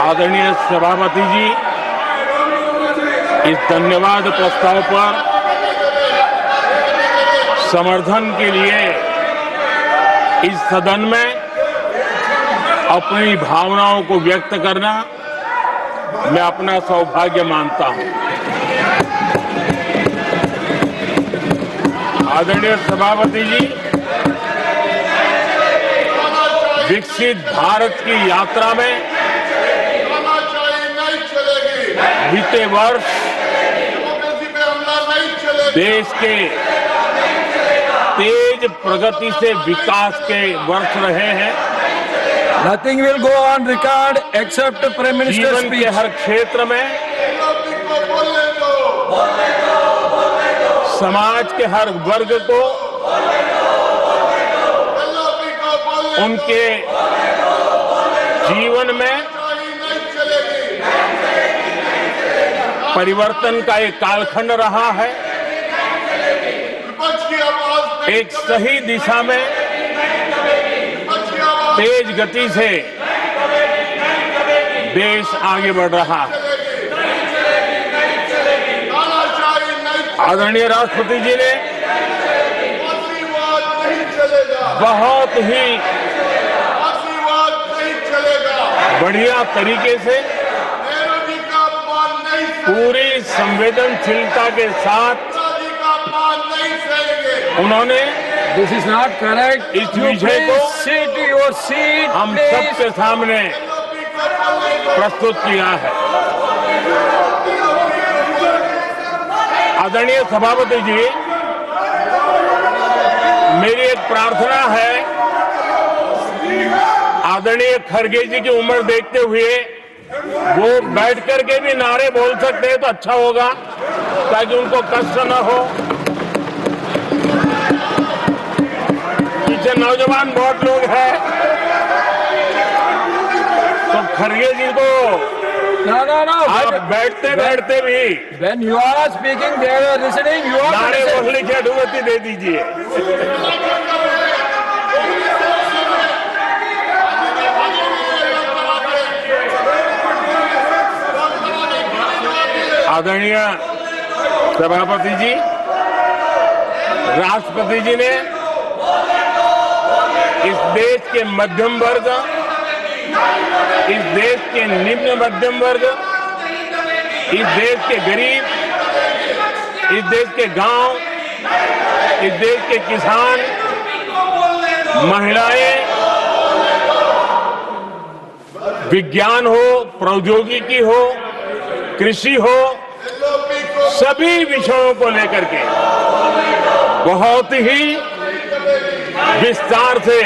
आदरणीय सभापति जी, इस धन्यवाद प्रस्ताव पर समर्थन के लिए इस सदन में अपनी भावनाओं को व्यक्त करना मैं अपना सौभाग्य मानता हूं। आदरणीय सभापति जी, विकसित भारत की यात्रा में बीते वर्ष देश के तेज प्रगति से विकास के वर्ष रहे हैं। Nothing will go on record except Prime Minister's जीवन speech. के हर क्षेत्र में, समाज के हर वर्ग को उनके जीवन में परिवर्तन का एक कालखंड रहा है। एक सही दिशा में तेज गति से देश आगे बढ़ रहा है। आदरणीय राष्ट्रपति जी ने बहुत ही बढ़िया तरीके से पूरी संवेदनशीलता के साथ उन्होंने This is not correct. इस You विषय को please sit your seat. हम please. सबके सामने प्रस्तुत किया है। आदरणीय सभापति जी, मेरी एक प्रार्थना है, आदरणीय खड़गे जी की उम्र देखते हुए वो बैठ करके भी नारे बोल सकते हैं तो अच्छा होगा, ताकि उनको कष्ट न हो। पीछे नौजवान बहुत लोग हैं, तो खड़गे जी को No. आप बैठते बैठते भी When you are speaking, they are listening. You are नारे listening. बोलने की अनुमति दे दीजिए। आदरणीय सभापति जी, राष्ट्रपति जी ने इस देश के मध्यम वर्ग, इस देश के निम्न मध्यम वर्ग, इस देश के गरीब, इस देश के गांव, इस देश के किसान, महिलाएं, विज्ञान हो, प्रौद्योगिकी हो, कृषि हो, सभी विषयों को लेकर के बहुत ही विस्तार से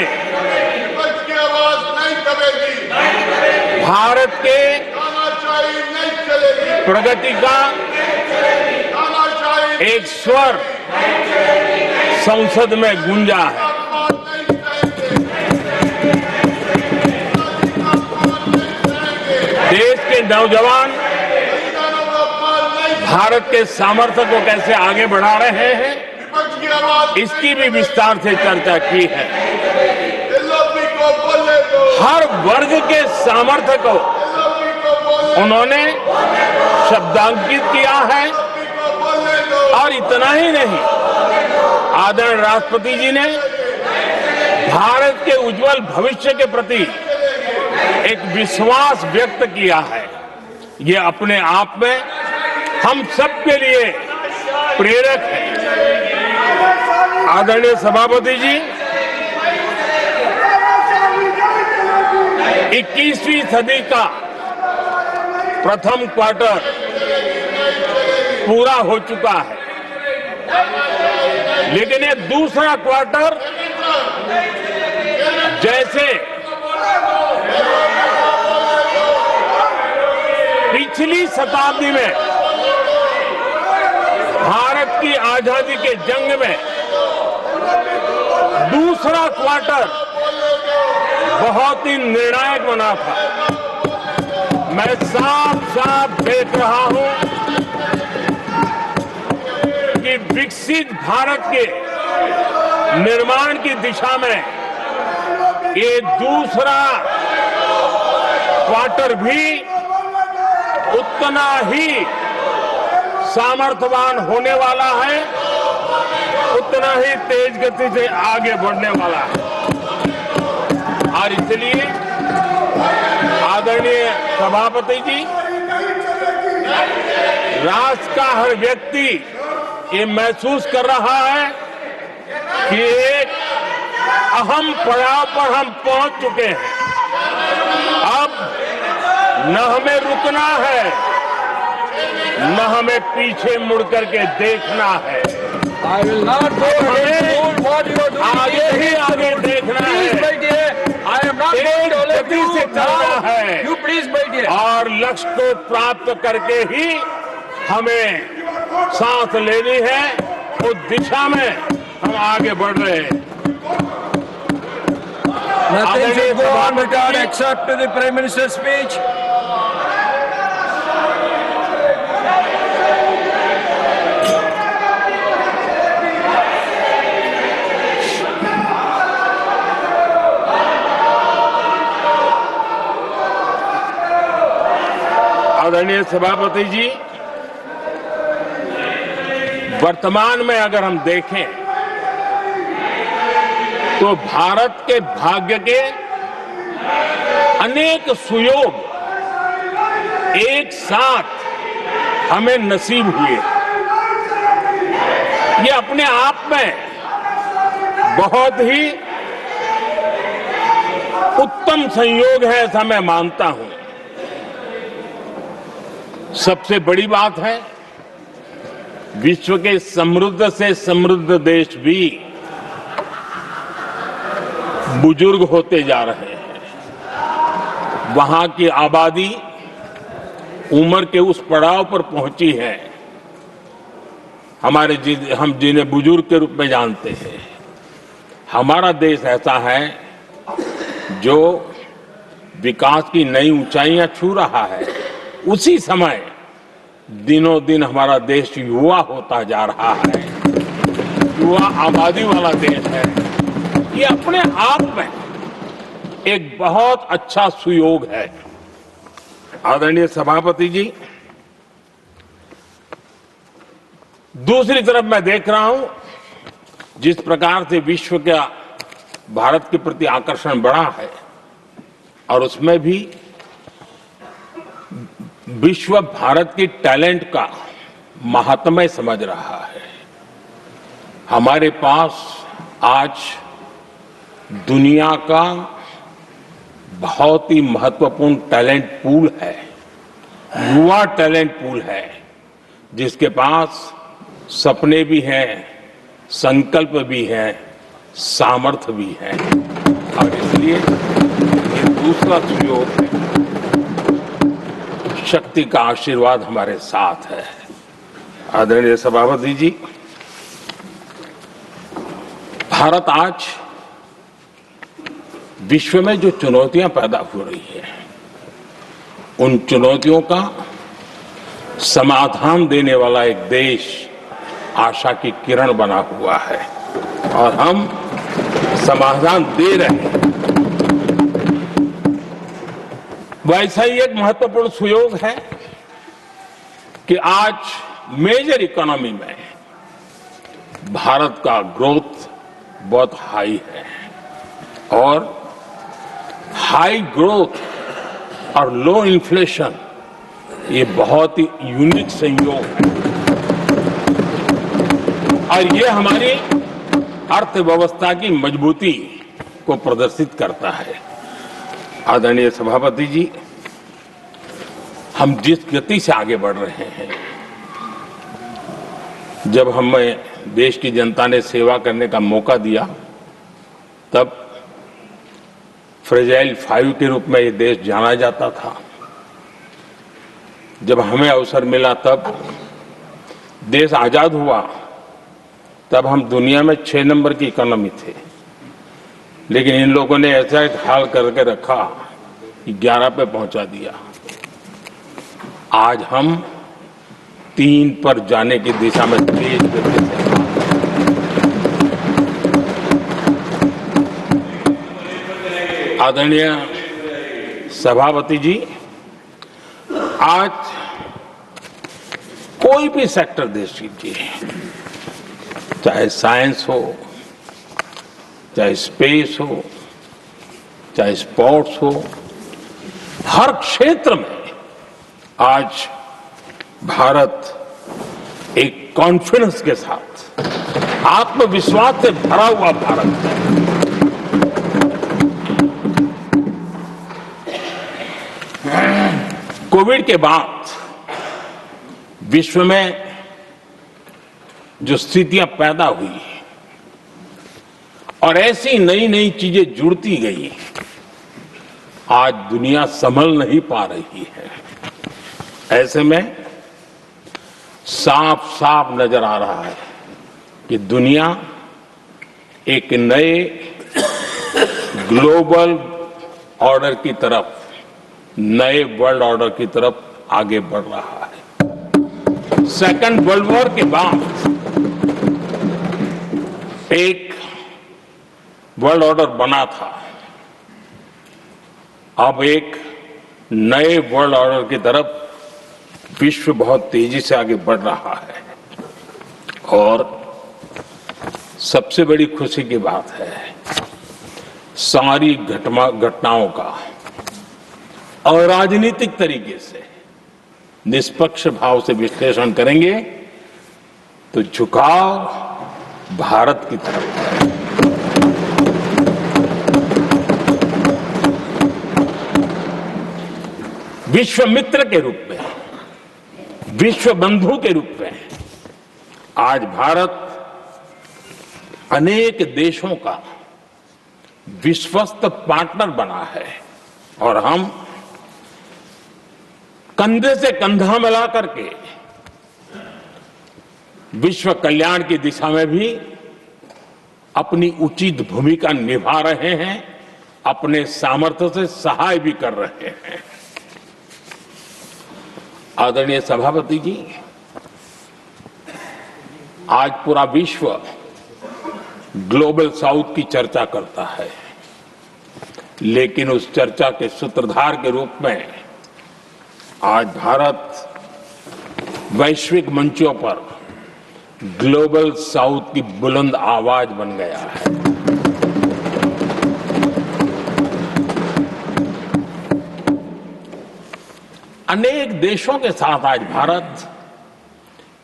भारत के प्रगति का एक स्वर संसद में गूंजा है। देश के नौजवान भारत के सामर्थ्य को कैसे आगे बढ़ा रहे हैं, इसकी भी विस्तार से चर्चा की है। हर वर्ग के सामर्थ्य को उन्होंने शब्दांकित किया है। और इतना ही नहीं, आदरणीय राष्ट्रपति जी ने भारत के उज्जवल भविष्य के प्रति एक विश्वास व्यक्त किया है। ये अपने आप में हम सबके लिए प्रेरक है। आदरणीय सभापति जी, 21वीं सदी का प्रथम क्वार्टर पूरा हो चुका है, लेकिन ये दूसरा क्वार्टर जैसे पिछली शताब्दी में भारत की आजादी के जंग में दूसरा क्वार्टर बहुत ही निर्णायक बना था। मैं साफ साफ देख रहा हूं कि विकसित भारत के निर्माण की दिशा में ये दूसरा क्वार्टर भी उतना ही सामर्थ्यवान होने वाला है, उतना ही तेज गति से आगे बढ़ने वाला है। और इसलिए आदरणीय सभापति जी, राष्ट्र का हर व्यक्ति ये महसूस कर रहा है कि एक अहम पड़ाव पर हम पहुंच चुके हैं। अब न हमें रुकना है, न हमें पीछे मुड़ करके देखना है। I will not go ahead what you are doing. आगे ही आगे देखना Please, है, my dear. I am not going to let गति you से चलना now. है। You please, my dear. और लक्ष्य को प्राप्त करके ही हमें सांस लेनी है। उस दिशा में हम आगे बढ़ रहे हैं। Nothing should go on record except to the Prime Minister's speech. आदरणीय सभापति जी, वर्तमान में अगर हम देखें तो भारत के भाग्य के अनेक सुयोग एक साथ हमें नसीब हुए। ये अपने आप में बहुत ही उत्तम संयोग है, ऐसा मैं मानता हूं। सबसे बड़ी बात है, विश्व के समृद्ध से समृद्ध देश भी बुजुर्ग होते जा रहे हैं। वहां की आबादी उम्र के उस पड़ाव पर पहुंची है हम जिन्हें बुजुर्ग के रूप में जानते हैं। हमारा देश ऐसा है जो विकास की नई ऊंचाइयां छू रहा है। उसी समय दिनों दिन हमारा देश युवा होता जा रहा है, युवा आबादी वाला देश है। ये अपने आप में एक बहुत अच्छा सुयोग है। आदरणीय सभापति जी, दूसरी तरफ मैं देख रहा हूं जिस प्रकार से विश्व का भारत के प्रति आकर्षण बढ़ा है, और उसमें भी विश्व भारत की टैलेंट का महात्म्य समझ रहा है। हमारे पास आज दुनिया का बहुत ही महत्वपूर्ण टैलेंट पूल है, युवा टैलेंट पूल है, जिसके पास सपने भी हैं, संकल्प भी है, सामर्थ्य भी है। और इसलिए ये दूसरा सुयोग है। शक्ति का आशीर्वाद हमारे साथ है। आदरणीय सभापति जी, भारत आज विश्व में जो चुनौतियां पैदा हो रही है, उन चुनौतियों का समाधान देने वाला एक देश आशा की किरण बना हुआ है, और हम समाधान दे रहे हैं। वैसा ही एक महत्वपूर्ण सुयोग है कि आज मेजर इकोनॉमी में भारत का ग्रोथ बहुत हाई है, और हाई ग्रोथ और लो इन्फ्लेशन ये बहुत ही यूनिक संयोग है, और ये हमारी अर्थव्यवस्था की मजबूती को प्रदर्शित करता है। आदरणीय सभापति जी, हम जिस गति से आगे बढ़ रहे हैं, जब हमें देश की जनता ने सेवा करने का मौका दिया, तब फ्रेजाइल 5 के रूप में ये देश जाना जाता था। जब हमें अवसर मिला, तब देश आजाद हुआ, तब हम दुनिया में 6 नंबर की इकोनॉमी थे। लेकिन इन लोगों ने ऐसा एक हाल करके रखा कि 11 पे पहुंचा दिया। आज हम 3 पर जाने की दिशा में तेज गति से आदरणीय सभापति जी, आज कोई भी सेक्टर देख लीजिए, चाहे साइंस हो, चाहे स्पेस हो, चाहे स्पोर्ट्स हो, हर क्षेत्र में आज भारत एक कॉन्फिडेंस के साथ, आत्मविश्वास से भरा हुआ भारत है। कोविड के बाद विश्व में जो स्थितियां पैदा हुई और ऐसी नई नई चीजें जुड़ती गई, आज दुनिया संभल नहीं पा रही है। ऐसे में साफ साफ नजर आ रहा है कि दुनिया एक नए ग्लोबल ऑर्डर की तरफ, नए वर्ल्ड ऑर्डर की तरफ आगे बढ़ रहा है। सेकेंड वर्ल्ड वॉर के बाद एक वर्ल्ड ऑर्डर बना था, अब एक नए वर्ल्ड ऑर्डर की तरफ विश्व बहुत तेजी से आगे बढ़ रहा है। और सबसे बड़ी खुशी की बात है, सारी घटनाओं का और राजनीतिक तरीके से निष्पक्ष भाव से विश्लेषण करेंगे तो झुकाव भारत की तरफ है। विश्व मित्र के रूप में, विश्व बंधु के रूप में आज भारत अनेक देशों का विश्वस्त पार्टनर बना है और हम कंधे से कंधा मिला करके विश्व कल्याण की दिशा में भी अपनी उचित भूमिका निभा रहे हैं, अपने सामर्थ्य से सहाय भी कर रहे हैं। आदरणीय सभापति जी, आज पूरा विश्व ग्लोबल साउथ की चर्चा करता है, लेकिन उस चर्चा के सूत्रधार के रूप में आज भारत वैश्विक मंचों पर ग्लोबल साउथ की बुलंद आवाज बन गया है। अनेक देशों के साथ आज Bharat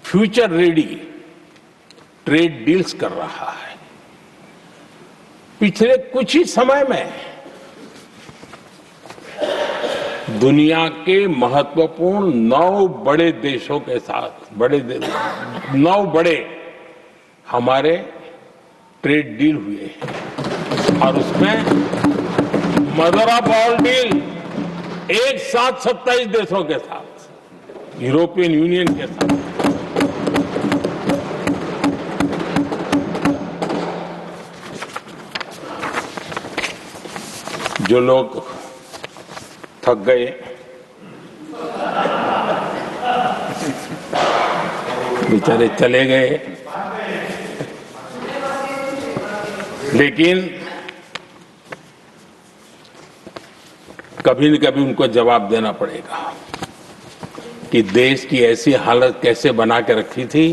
future ready trade deals कर रहा है। पिछले कुछ ही समय में दुनिया के महत्वपूर्ण 9 बड़े देशों के साथ 9 बड़े हमारे ट्रेड डील हुए हैं और उसमें मदर ऑफ ऑल डील एक साथ 27 देशों के साथ, यूरोपियन यूनियन के साथ। जो लोग थक गए, बेचारे चले गए, लेकिन कभी न कभी उनको जवाब देना पड़ेगा कि देश की ऐसी हालत कैसे बना के रखी थी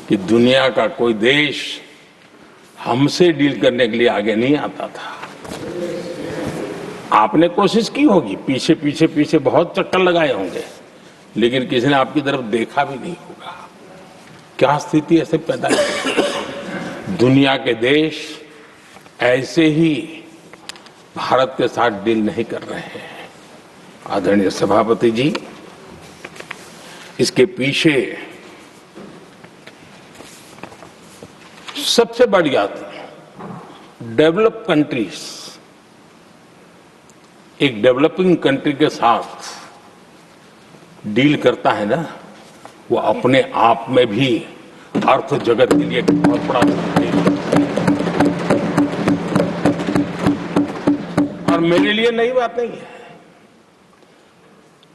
कि दुनिया का कोई देश हमसे डील करने के लिए आगे नहीं आता था। आपने कोशिश की होगी, पीछे पीछे पीछे बहुत चक्कर लगाए होंगे, लेकिन किसी ने आपकी तरफ देखा भी नहीं होगा। क्या स्थिति ऐसे पैदा है? दुनिया के देश ऐसे ही भारत के साथ डील नहीं कर रहे हैं। आदरणीय सभापति जी, इसके पीछे सबसे बड़ी बात, डेवलप कंट्रीज एक डेवलपिंग कंट्री के साथ डील करता है ना, वो अपने आप में भी अर्थ जगत के लिए एक बहुत बड़ा है। और मेरे लिए नई बात नहीं है।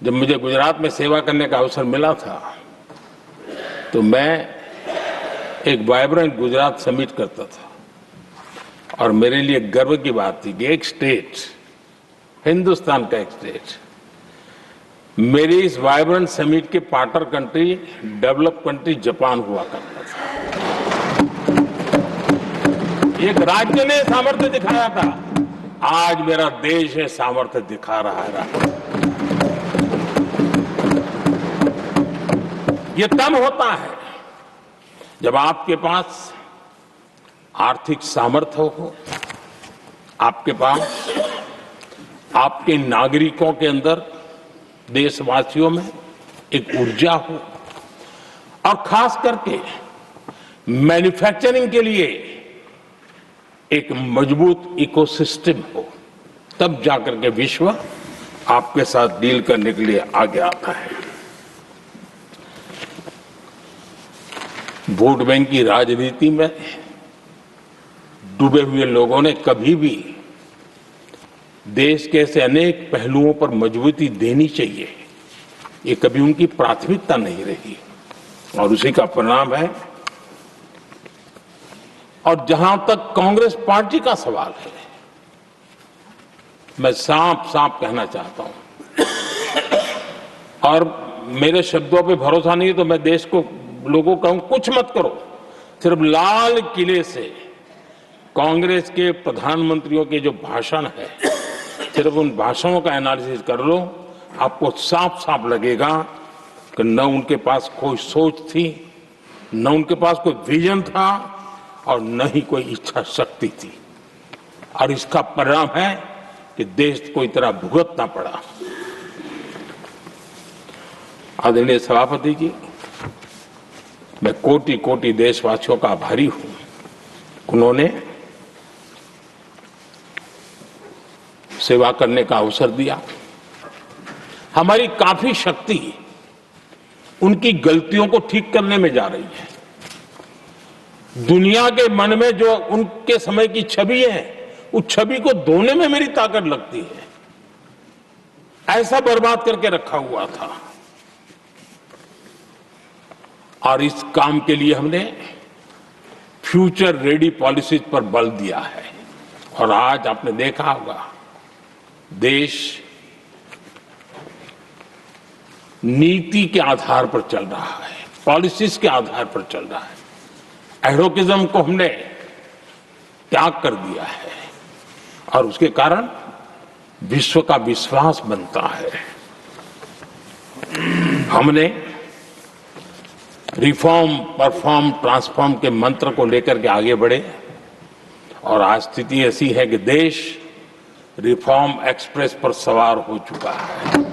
जब मुझे गुजरात में सेवा करने का अवसर मिला था तो मैं एक वाइब्रेंट गुजरात समिट करता था और मेरे लिए गर्व की बात थी कि एक स्टेट हिंदुस्तान का एक स्टेट। मेरी इस वाइब्रेंट समिट के partner country develop country Japan हुआ करता था। एक राज्य ने सामर्थ्य दिखाया था, आज मेरा देश ये सामर्थ्य दिखा रहा है। ये तब होता है जब आपके पास आर्थिक सामर्थ्य हो, आपके पास आपके नागरिकों के अंदर, देशवासियों में एक ऊर्जा हो, और खास करके मैन्युफैक्चरिंग के लिए एक मजबूत इकोसिस्टम हो, तब जाकर के विश्व आपके साथ डील करने के लिए आगे आता है। वोट बैंक की राजनीति में डूबे हुए लोगों ने कभी भी देश के ऐसे अनेक पहलुओं पर मजबूती देनी चाहिए, ये कभी उनकी प्राथमिकता नहीं रही, और उसी का परिणाम है। और जहां तक कांग्रेस पार्टी का सवाल है, मैं साफ साफ कहना चाहता हूं, और मेरे शब्दों पे भरोसा नहीं है तो मैं देश को, लोगों को कहूं, कुछ मत करो, सिर्फ लाल किले से कांग्रेस के प्रधानमंत्रियों के जो भाषण है, सिर्फ उन भाषणों का एनालिसिस कर लो, आपको साफ साफ लगेगा कि न उनके पास कोई सोच थी, न उनके पास कोई विजन था, और न ही कोई इच्छा शक्ति थी। और इसका परिणाम है कि देश को इतना भुगतना पड़ा। आदरणीय सभापति जी, मैं कोटि कोटि देशवासियों का आभारी हूं, उन्होंने सेवा करने का अवसर दिया। हमारी काफी शक्ति उनकी गलतियों को ठीक करने में जा रही है। दुनिया के मन में जो उनके समय की छवि है, उस छवि को धोने में मेरी ताकत लगती है। ऐसा बर्बाद करके रखा हुआ था, और इस काम के लिए हमने फ्यूचर रेडी पॉलिसीज पर बल दिया है। और आज आपने देखा होगा, देश नीति के आधार पर चल रहा है, पॉलिसीज के आधार पर चल रहा है। एडोकिज्म को हमने त्याग कर दिया है, और उसके कारण विश्व का विश्वास बनता है। हमने रिफॉर्म, परफॉर्म, ट्रांसफॉर्म के मंत्र को लेकर के आगे बढ़े, और आज स्थिति ऐसी है कि देश रिफॉर्म एक्सप्रेस पर सवार हो चुका है।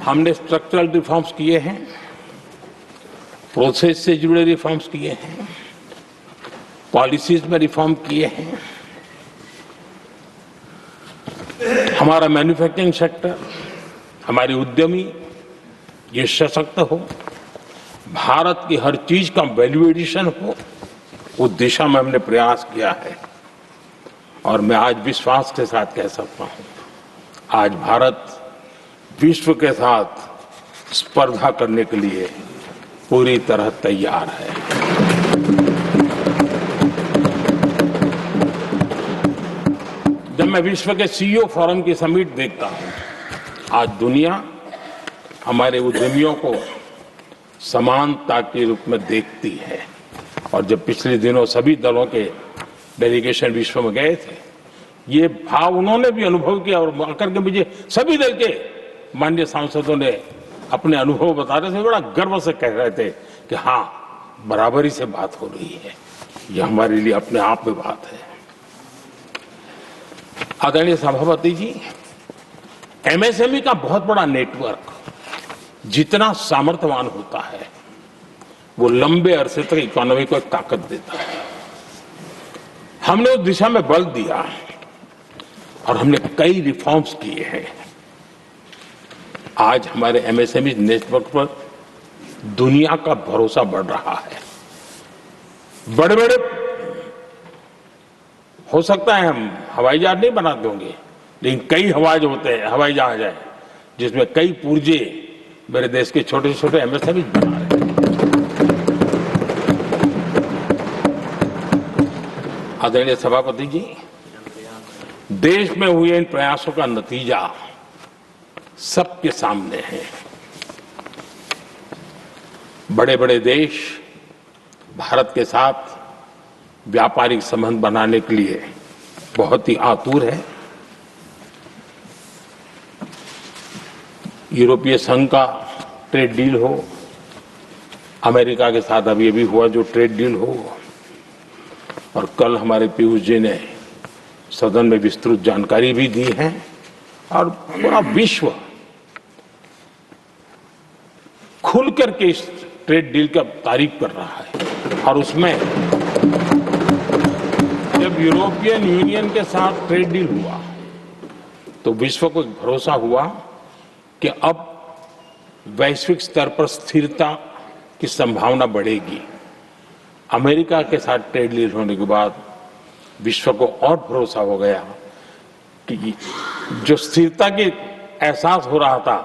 हमने स्ट्रक्चरल रिफॉर्म्स किए हैं, प्रोसेस से जुड़े रिफॉर्म्स किए हैं, पॉलिसीज में रिफॉर्म किए हैं। हमारा मैन्युफैक्चरिंग सेक्टर, हमारे उद्यमी ये सशक्त हो, भारत की हर चीज का वैल्यू एडिशन हो, उस दिशा में हमने प्रयास किया है। और मैं आज विश्वास के साथ कह सकता हूं, आज भारत विश्व के साथ स्पर्धा करने के लिए पूरी तरह तैयार है। जब मैं विश्व के सीईओ फोरम की समिट देखता हूं, आज दुनिया हमारे उद्यमियों को समानता के रूप में देखती है। और जब पिछले दिनों सभी दलों के डेलीगेशन विश्व में गए थे, ये भाव उन्होंने भी अनुभव किया, और आकर के मुझे सभी दल के माननीय सांसदों ने अपने अनुभव बता रहे थे, बड़ा गर्व से कह रहे थे कि हाँ, बराबरी से बात हो रही है। ये हमारे लिए अपने आप में बात है। आदरणीय सभापति जी, एमएसएमई का बहुत बड़ा नेटवर्क जितना सामर्थ्यवान होता है, वो लंबे अरसे तक इकोनॉमी को एक ताकत देता है। हमने उस दिशा में बल दिया, और हमने कई रिफॉर्म्स किए हैं। आज हमारे एमएसएमई नेटवर्क पर दुनिया का भरोसा बढ़ रहा है। बड़े बड़े, हो सकता है हम हवाई जहाज नहीं बनाते होंगे, लेकिन कई हवाई जहाज है जिसमें कई पुर्जे मेरे देश के छोटे छोटे एमएसएमई बना रहे हैं। आदरणीय सभापति जी, देश में हुए इन प्रयासों का नतीजा सबके सामने है। बड़े बड़े देश भारत के साथ व्यापारिक संबंध बनाने के लिए बहुत ही आतुर है। यूरोपीय संघ का ट्रेड डील हो, अमेरिका के साथ अभी अभी हुआ जो ट्रेड डील हो, और कल हमारे पीयूष जी ने सदन में विस्तृत जानकारी भी दी है, और पूरा विश्व खुल करके इस ट्रेड डील का तारीफ कर रहा है। और उसमें जब यूरोपियन यूनियन के साथ ट्रेड डील हुआ तो विश्व को एक भरोसा हुआ कि अब वैश्विक स्तर पर स्थिरता की संभावना बढ़ेगी। अमेरिका के साथ ट्रेड डील होने के बाद विश्व को और भरोसा हो गया कि जो स्थिरता की एहसास हो रहा था,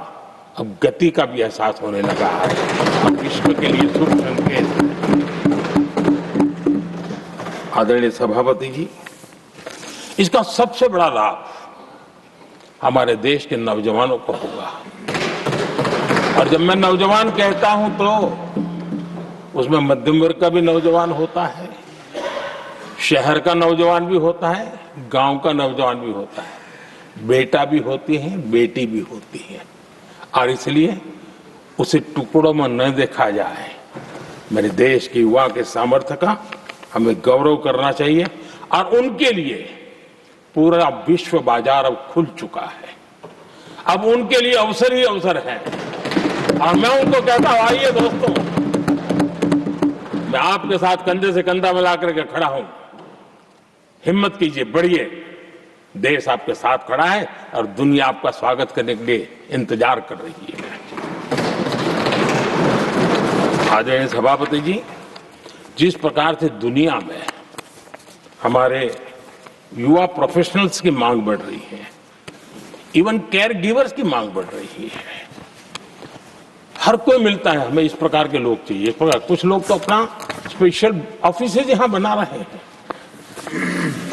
अब गति का भी एहसास होने लगा है। अब विश्व के लिए शुभ संकेत। आदरणीय सभापति जी, इसका सबसे बड़ा लाभ हमारे देश के नौजवानों को होगा। और जब मैं नौजवान कहता हूं तो उसमें मध्यम वर्ग का भी नौजवान होता है, शहर का नौजवान भी होता है, गांव का नौजवान भी होता है, बेटा भी होती है, बेटी भी होती है। और इसलिए उसे टुकड़ों में न देखा जाए। मेरे देश के युवा के सामर्थ्य का हमें गौरव करना चाहिए, और उनके लिए पूरा विश्व बाजार अब खुल चुका है। अब उनके लिए अवसर ही अवसर है। और मैं उनको कहता हूं, आइए दोस्तों, मैं आपके साथ कंधे से कंधा मिलाकर के खड़ा हूं। हिम्मत कीजिए, बढ़िए। देश आपके साथ खड़ा है और दुनिया आपका स्वागत करने के लिए इंतजार कर रही है। आदरणीय सभापति जी, जिस प्रकार से दुनिया में हमारे युवा प्रोफेशनल्स की मांग बढ़ रही है, इवन केयर गिवर्स की मांग बढ़ रही है, हर कोई मिलता है हमें इस प्रकार के लोग चाहिए। इस प्रकार कुछ लोग तो अपना स्पेशल ऑफिस यहां बना रहे हैं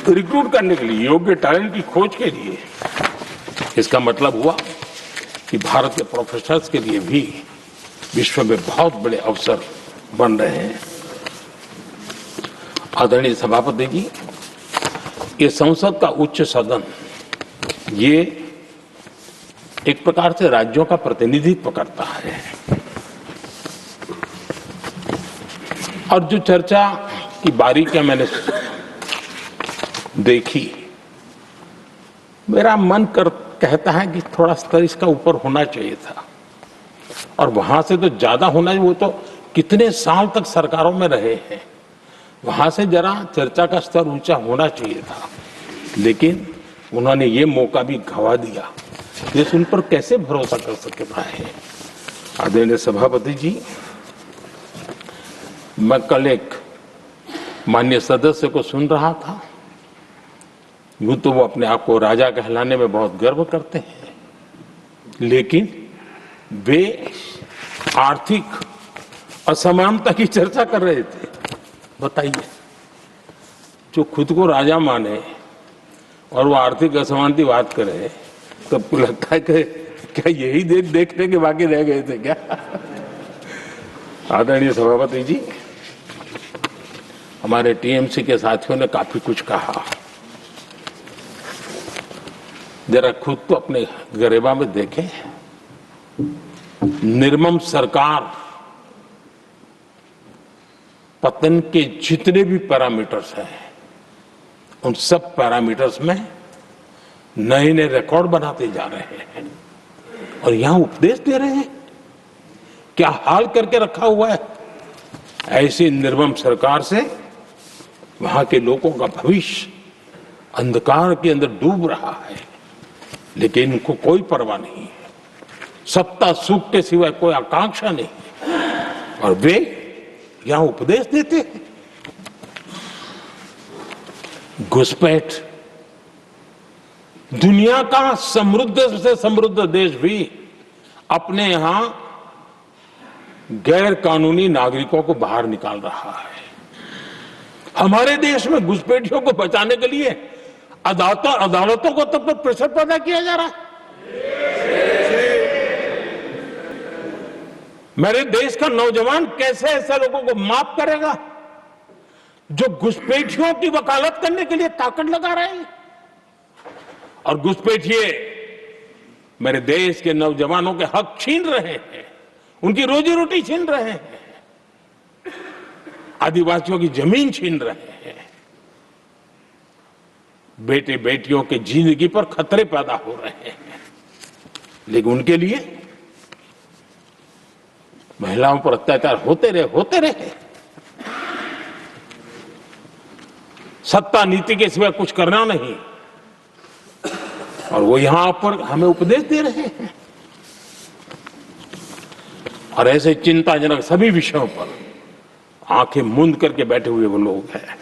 रिक्रूट करने के लिए, योग्य टैलेंट की खोज के लिए। इसका मतलब हुआ कि भारत के प्रोफेशनल्स के लिए भी विश्व में बहुत बड़े अवसर बन रहे हैं। आदरणीय सभापति जी, ये संसद का उच्च सदन, ये एक प्रकार से राज्यों का प्रतिनिधित्व करता है। और जो चर्चा की बारीकियां मैंने देखी, मेरा मन कहता है कि थोड़ा स्तर इसका ऊपर होना चाहिए था, और वहां से तो ज्यादा होना चाहिए। वो तो कितने साल तक सरकारों में रहे हैं, वहां से जरा चर्चा का स्तर ऊंचा होना चाहिए था। लेकिन उन्होंने ये मौका भी गंवा दिया। देश उन पर कैसे भरोसा कर सकता है। आदरणीय सभापति जी, मैं कल एक माननीय सदस्य को सुन रहा था। यूं तो वो अपने आप को राजा कहलाने में बहुत गर्व करते हैं, लेकिन वे आर्थिक असमानता की चर्चा कर रहे थे। बताइए, जो खुद को राजा माने और वो आर्थिक असमानता की बात करे, तो आपको लगता है कि क्या यही देखने के बाकी रह गए थे क्या? आदरणीय सभापति जी, हमारे टीएमसी के साथियों ने काफी कुछ कहा। जरा खुद तो अपने गरेबा में देखें। निर्मम सरकार पतन के जितने भी पैरामीटर्स हैं, उन सब पैरामीटर्स में नए नए रिकॉर्ड बनाते जा रहे हैं, और यहां उपदेश दे रहे हैं। क्या हाल करके रखा हुआ है। ऐसी निर्मम सरकार से वहां के लोगों का भविष्य अंधकार के अंदर डूब रहा है, लेकिन इनको कोई परवाह नहीं है। सत्ता सुख के सिवाय कोई आकांक्षा नहीं, और वे यहां उपदेश देते हैं। घुसपैठ, दुनिया का समृद्ध से समृद्ध देश भी अपने यहां गैर कानूनी नागरिकों को बाहर निकाल रहा है। हमारे देश में घुसपैठियों को बचाने के लिए अदालतों को तब तक प्रेशर पैदा किया जा रहा है। मेरे देश का नौजवान कैसे ऐसे लोगों को माफ करेगा जो घुसपैठियों की वकालत करने के लिए ताकत लगा रहे हैं? और घुसपैठिए मेरे देश के नौजवानों के हक छीन रहे हैं, उनकी रोजी रोटी छीन रहे हैं, आदिवासियों की जमीन छीन रहे हैं, बेटे बेटियों के जिंदगी पर खतरे पैदा हो रहे हैं। लेकिन उनके लिए महिलाओं पर अत्याचार होते रहे। सत्ता नीति के सिवा कुछ करना नहीं, और वो यहां पर हमें उपदेश दे रहे हैं। और ऐसे चिंताजनक सभी विषयों पर आंखें मूंद करके बैठे हुए वो लोग हैं।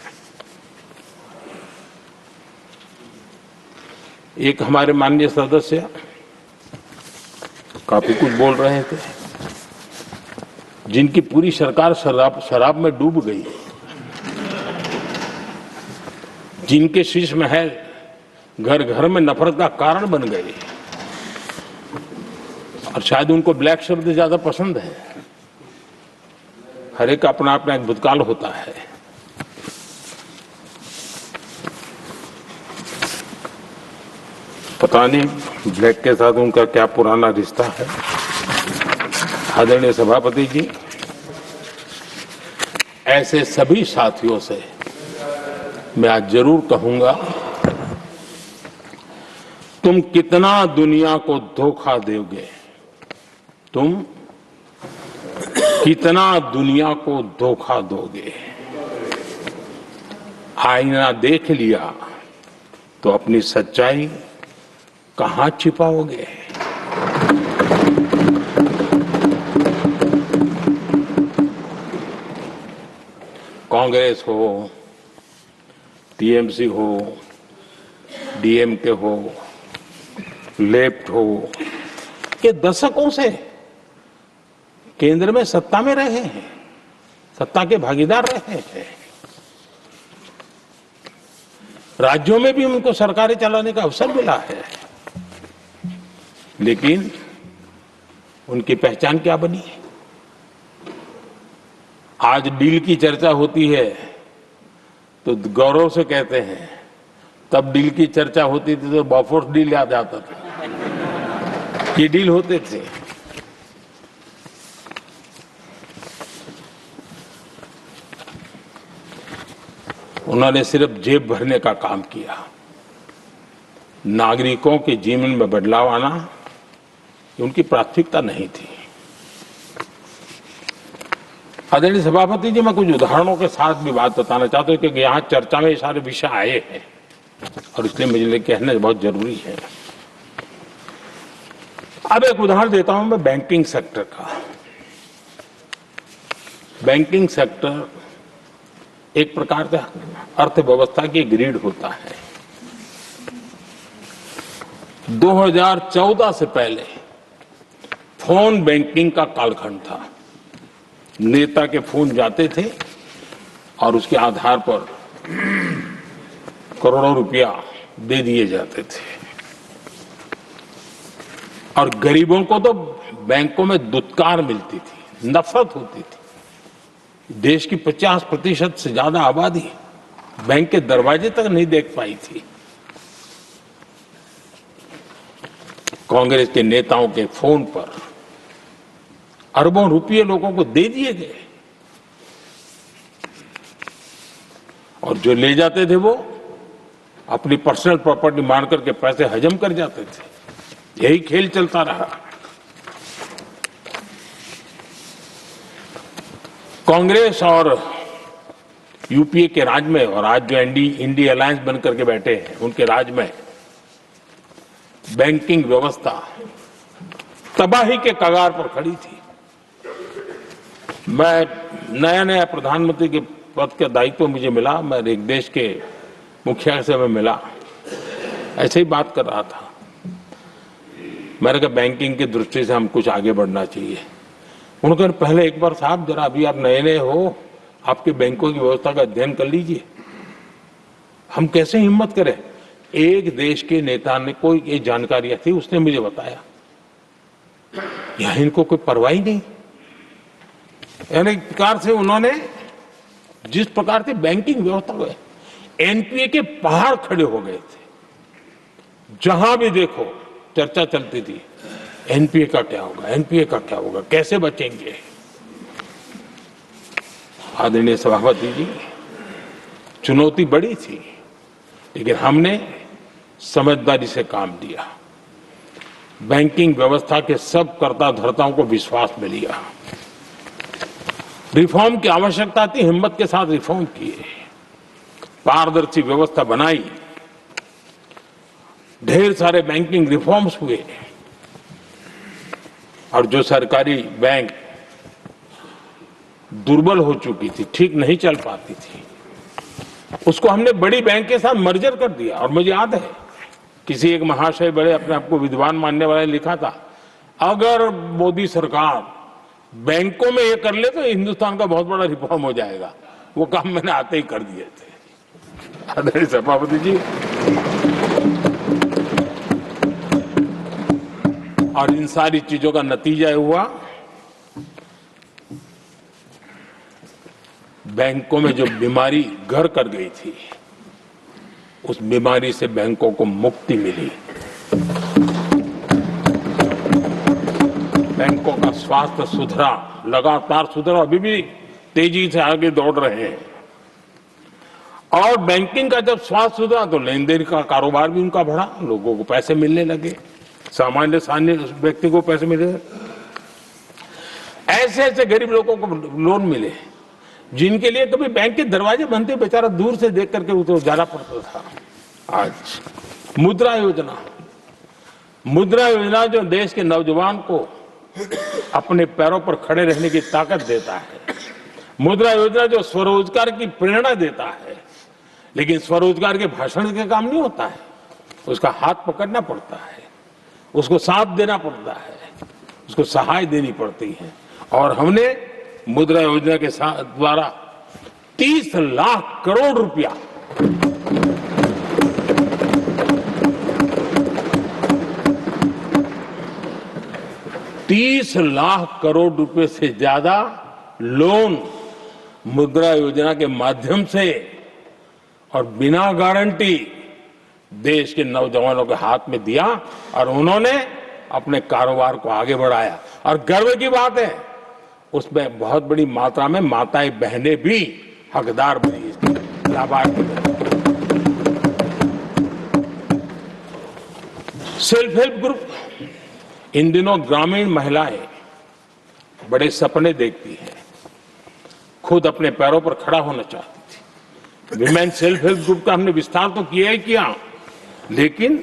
एक हमारे माननीय सदस्य काफी कुछ बोल रहे थे, जिनकी पूरी सरकार शराब में डूब गई, जिनके शीश महल घर घर में नफरत का कारण बन गए, और शायद उनको ब्लैक शब्द ज्यादा पसंद है। हर एक का अपना अपना एक भूतकाल होता है। पता नहीं ब्लैक के साथ उनका क्या पुराना रिश्ता है। आदरणीय सभापति जी, ऐसे सभी साथियों से मैं आज जरूर कहूंगा, तुम कितना दुनिया को धोखा दोगे, तुम कितना दुनिया को धोखा दोगे। आईना देख लिया तो अपनी सच्चाई कहां छिपाओगे। कांग्रेस हो, टीएमसी हो, डीएमके हो, लेफ्ट हो, के दशकों से केंद्र में सत्ता में रहे हैं, सत्ता के भागीदार रहे हैं। राज्यों में भी उनको सरकारें चलाने का अवसर मिला है, लेकिन उनकी पहचान क्या बनी? आज डील की चर्चा होती है तो गौरव से कहते हैं, तब डील की चर्चा होती थी तो बॉफोर्स डील याद आता था। ये डील होते थे। उन्होंने सिर्फ जेब भरने का काम किया। नागरिकों के जीवन में बदलाव आना उनकी प्राथमिकता नहीं थी। आदरणीय सभापति जी, मैं कुछ उदाहरणों के साथ भी बात बताना चाहता हूं, क्योंकि यहाँ चर्चा में ये सारे विषय आए हैं और इसलिए मुझे कहना बहुत जरूरी है। अब एक उदाहरण देता हूं मैं बैंकिंग सेक्टर का। बैंकिंग सेक्टर एक प्रकार का अर्थव्यवस्था की ग्रिड होता है। 2014 से पहले फोन बैंकिंग का कालखंड था। नेता के फोन जाते थे और उसके आधार पर करोड़ों रुपया दे दिए जाते थे, और गरीबों को तो बैंकों में दुत्कार मिलती थी, नफरत होती थी। देश की 50% से ज्यादा आबादी बैंक के दरवाजे तक नहीं देख पाई थी। कांग्रेस के नेताओं के फोन पर अरबों रुपये लोगों को दे दिए गए, और जो ले जाते थे वो अपनी पर्सनल प्रॉपर्टी मान करके पैसे हजम कर जाते थे। यही खेल चलता रहा। कांग्रेस और यूपीए के राज में, और आज जो इंडी अलायंस बन करके बैठे हैं उनके राज में, बैंकिंग व्यवस्था तबाही के कगार पर खड़ी थी। मैं नया प्रधानमंत्री के पद का दायित्व मुझे मिला, मैं एक देश के मुखिया से मैं मिला, ऐसे ही बात कर रहा था। मैंने कहा बैंकिंग की दृष्टि से हम कुछ आगे बढ़ना चाहिए। उन्होंने पहले एक बार, साहब जरा अभी आप नए नए हो, आपके बैंकों की व्यवस्था का अध्ययन कर लीजिए। हम कैसे हिम्मत करें? एक देश के नेता ने कोई ये जानकारियां थी, उसने मुझे बताया। यहां इनको कोई परवाह ही नहीं। यानी एक प्रकार से उन्होंने जिस प्रकार से बैंकिंग व्यवस्था में एनपीए के पहाड़ खड़े हो गए थे, जहां भी देखो चर्चा चलती थी, एनपीए का क्या होगा, एनपीए का क्या होगा, कैसे बचेंगे। आदरणीय सभापति जी, चुनौती बड़ी थी, लेकिन हमने समझदारी से काम लिया। बैंकिंग व्यवस्था के सब कर्ता धर्ताओं को विश्वास में लिया। रिफॉर्म की आवश्यकता थी, हिम्मत के साथ रिफॉर्म किए, पारदर्शी व्यवस्था बनाई, ढेर सारे बैंकिंग रिफॉर्म्स हुए, और जो सरकारी बैंक दुर्बल हो चुकी थी, ठीक नहीं चल पाती थी, उसको हमने बड़ी बैंक के साथ मर्जर कर दिया। और मुझे याद है, किसी एक महाशय बड़े अपने आप को विद्वान मानने वाले ने लिखा था, अगर मोदी सरकार बैंकों में ये कर ले तो हिंदुस्तान का बहुत बड़ा रिफॉर्म हो जाएगा। वो काम मैंने आते ही कर दिए थे। आदरणीय सभापति जी, और इन सारी चीजों का नतीजा हुआ, बैंकों में जो बीमारी घर कर गई थी, उस बीमारी से बैंकों को मुक्ति मिली। बैंकों का स्वास्थ्य सुधरा, लगातार सुधरा, अभी भी तेजी से आगे दौड़ रहे हैं। और बैंकिंग का जब स्वास्थ्य सुधरा तो लेन देन का कारोबार भी उनका बढ़ा, लोगों को पैसे मिलने लगे, सामान्य व्यक्ति को पैसे मिले। ऐसे ऐसे गरीब लोगों को लोन मिले जिनके लिए कभी बैंक के दरवाजे बंद थे, बेचारा दूर से देख करके उसे जाना पड़ता था। आज मुद्रा योजना, मुद्रा योजना जो देश के नौजवान को अपने पैरों पर खड़े रहने की ताकत देता है, मुद्रा योजना जो स्वरोजगार की प्रेरणा देता है। लेकिन स्वरोजगार के भाषण के काम नहीं होता है, उसका हाथ पकड़ना पड़ता है, उसको साथ देना पड़ता है, उसको सहाय देनी पड़ती है। और हमने मुद्रा योजना के द्वारा 30 लाख करोड़ रुपया $30 लाख करोड़ से ज्यादा लोन मुद्रा योजना के माध्यम से और बिना गारंटी देश के नौजवानों के हाथ में दिया, और उन्होंने अपने कारोबार को आगे बढ़ाया। और गर्व की बात है, उसमें बहुत बड़ी मात्रा में माताएं बहनें भी हकदार बनी, लाभार्थी बनी। सेल्फ हेल्प ग्रुप, इन दिनों ग्रामीण महिलाएं बड़े सपने देखती हैं, खुद अपने पैरों पर खड़ा होना चाहती थी। विमेन सेल्फ हेल्प ग्रुप का हमने विस्तार तो किया ही किया, लेकिन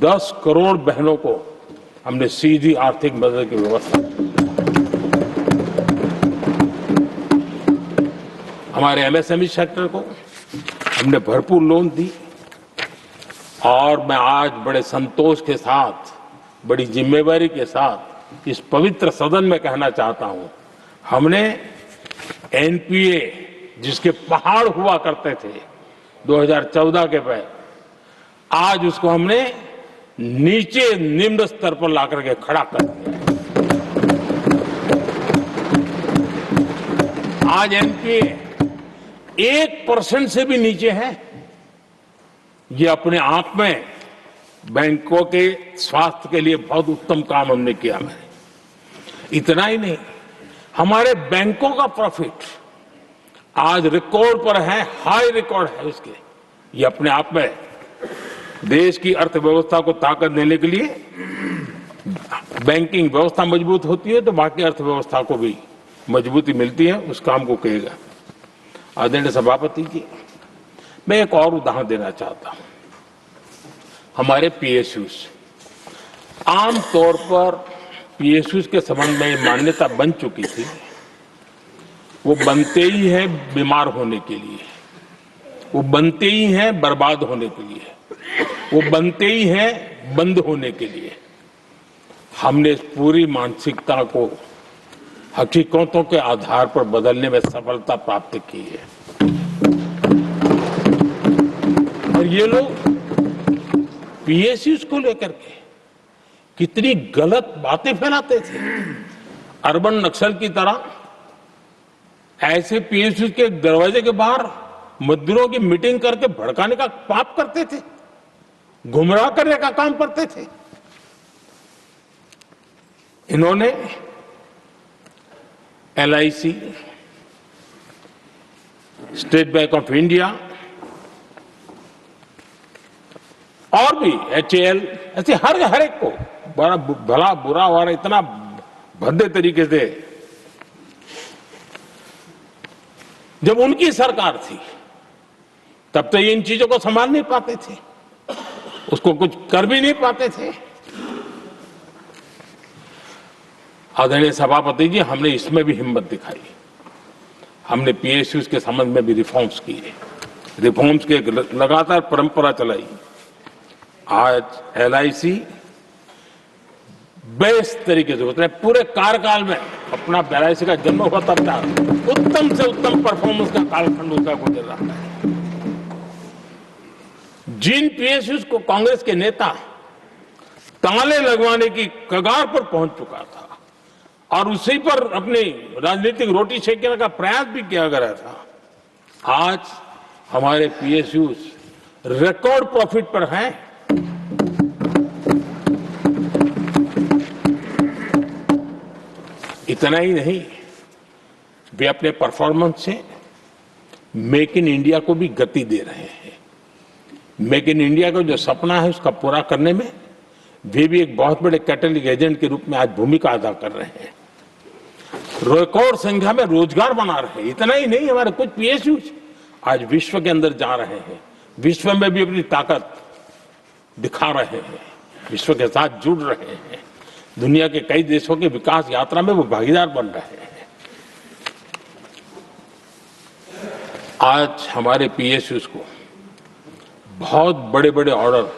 10 करोड़ बहनों को हमने सीधी आर्थिक मदद की व्यवस्था की। हमारे एमएसएमई सेक्टर को हमने भरपूर लोन दी। और मैं आज बड़े संतोष के साथ, बड़ी जिम्मेवारी के साथ इस पवित्र सदन में कहना चाहता हूं, हमने एनपीए जिसके पहाड़ हुआ करते थे 2014 के पहले, आज उसको हमने नीचे निम्न स्तर पर ला करके खड़ा कर दिया। आज एनपीए 1% से भी नीचे है। ये अपने आप में बैंकों के स्वास्थ्य के लिए बहुत उत्तम काम हमने किया है। इतना ही नहीं, हमारे बैंकों का प्रॉफिट आज रिकॉर्ड पर है, हाई रिकॉर्ड है उसके। ये अपने आप में देश की अर्थव्यवस्था को ताकत देने के लिए, बैंकिंग व्यवस्था मजबूत होती है तो बाकी अर्थव्यवस्था को भी मजबूती मिलती है। उस काम को कहेगा। आदरणीय सभापति जी, मैं एक और उदाहरण देना चाहता हूं। हमारे पीएसयूज, आमतौर पर पीएसयूज के संबंध में मान्यता बन चुकी थी, वो बनते ही हैं बीमार होने के लिए, वो बनते ही हैं बर्बाद होने के लिए, वो बनते ही हैं बंद होने के लिए। हमने इस पूरी मानसिकता को हकीकतों के आधार पर बदलने में सफलता प्राप्त की है। और ये लोग पीएसयूज को लेकर के कितनी गलत बातें फैलाते थे। अर्बन नक्सल की तरह ऐसे पीएसयूज के दरवाजे के बाहर मजदूरों की मीटिंग करके भड़काने का पाप करते थे, गुमराह करने का काम करते थे। इन्होंने LIC, state bank of India और भी एचएएल, ऐसे हर एक को बड़ा भला बुरा और इतना भद्दे तरीके से, जब उनकी सरकार थी तब तो ये इन चीजों को संभाल नहीं पाते थे, उसको कुछ कर भी नहीं पाते थे। आदरणीय सभापति जी, हमने इसमें भी हिम्मत दिखाई। हमने पीएसयूज के संबंध में भी रिफॉर्म्स किए, रिफॉर्म्स की एक लगातार परंपरा चलाई। आज एलआईसी बेस्ट तरीके से उसने पूरे कार्यकाल में अपना एलआईसी का जन्म हुआ तब तक उत्तम से उत्तम परफॉर्मेंस का कालखंड उसका गुजर रहा है। जिन पीएसयूज को कांग्रेस के नेता ताले लगवाने की कगार पर पहुंच चुका था और उसी पर अपनी राजनीतिक रोटी सेकने का प्रयास भी किया गया था, आज हमारे पीएसयूज रिकॉर्ड प्रॉफिट पर हैं। इतना ही नहीं, वे अपने परफॉर्मेंस से मेक इन इंडिया को भी गति दे रहे हैं। मेक इन इंडिया का जो सपना है उसका पूरा करने में वे भी एक बहुत बड़े कैटलिक एजेंट के रूप में आज भूमिका अदा कर रहे हैं। रिकॉर्ड संख्या में रोजगार बना रहे हैं। इतना ही नहीं, हमारे कुछ पीएसयूज आज विश्व के अंदर जा रहे हैं, विश्व में भी अपनी ताकत दिखा रहे हैं, विश्व के साथ जुड़ रहे हैं, दुनिया के कई देशों के विकास यात्रा में वो भागीदार बन रहे हैं। आज हमारे पीएसयूज को बहुत बड़े बड़े ऑर्डर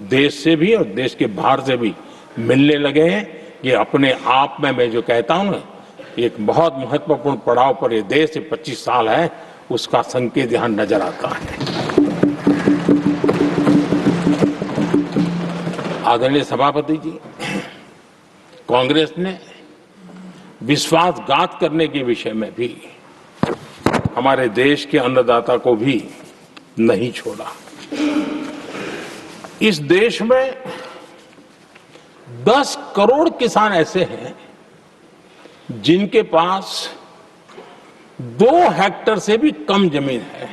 देश से भी और देश के बाहर से भी मिलने लगे हैं। ये अपने आप में मैं जो कहता हूं ना, एक बहुत महत्वपूर्ण पड़ाव पर ये देश 25 साल है, उसका संकेत यहां नजर आता है। आदरणीय सभापति जी, कांग्रेस ने विश्वासघात करने के विषय में भी हमारे देश के अन्नदाता को भी नहीं छोड़ा। इस देश में 10 करोड़ किसान ऐसे हैं जिनके पास 2 हेक्टेयर से भी कम जमीन है,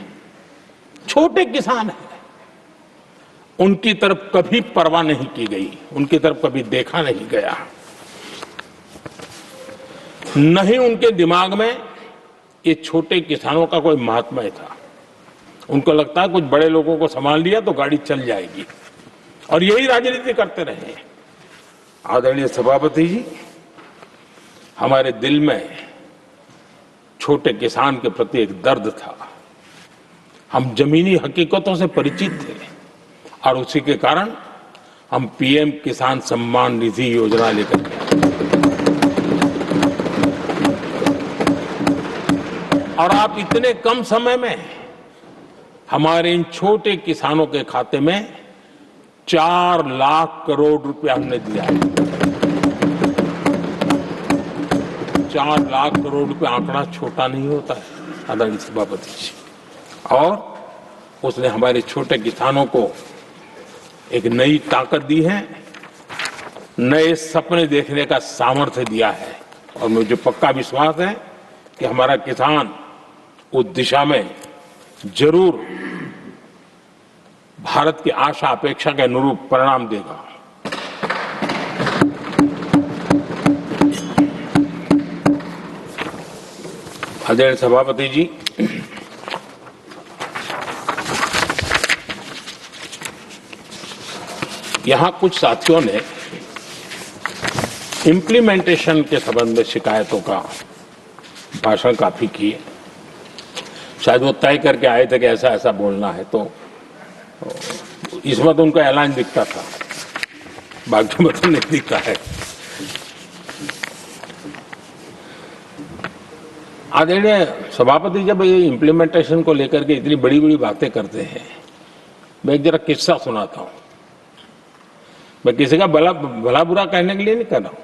छोटे किसान हैं। उनकी तरफ कभी परवाह नहीं की गई, उनकी तरफ कभी देखा नहीं गया, नहीं उनके दिमाग में ये छोटे किसानों का कोई महात्म्य था। उनको लगता है कुछ बड़े लोगों को संभाल लिया तो गाड़ी चल जाएगी, और यही राजनीति करते रहे। आदरणीय सभापति जी, हमारे दिल में छोटे किसान के प्रति एक दर्द था। हम जमीनी हकीकतों से परिचित थे और उसी के कारण हम पीएम किसान सम्मान निधि योजना लेकर के और आप इतने कम समय में हमारे इन छोटे किसानों के खाते में 4 लाख करोड़ रुपया हमने दिया है। 4 लाख करोड़ रुपया आंकड़ा छोटा नहीं होता है आदरणीय सभापति जी, और उसने हमारे छोटे किसानों को एक नई ताकत दी है, नए सपने देखने का सामर्थ्य दिया है। और मुझे पक्का विश्वास है कि हमारा किसान उस दिशा में जरूर भारत की आशा अपेक्षा के अनुरूप परिणाम देगा। आदरणीय सभापति जी, यहां कुछ साथियों ने इम्प्लीमेंटेशन के संबंध में शिकायतों का भाषण काफी किए। शायद वो तय करके आए थे कि ऐसा ऐसा बोलना है, तो इस वक्त उनका ऐलान दिखता था, बाकी मतलब नहीं दिखता है। आदरणीय सभापति जब ये इम्प्लीमेंटेशन को लेकर के इतनी बड़ी बड़ी बातें करते हैं, मैं एक जरा किस्सा सुनाता हूं। मैं किसी का भला बुरा कहने के लिए नहीं कर रहा हूं,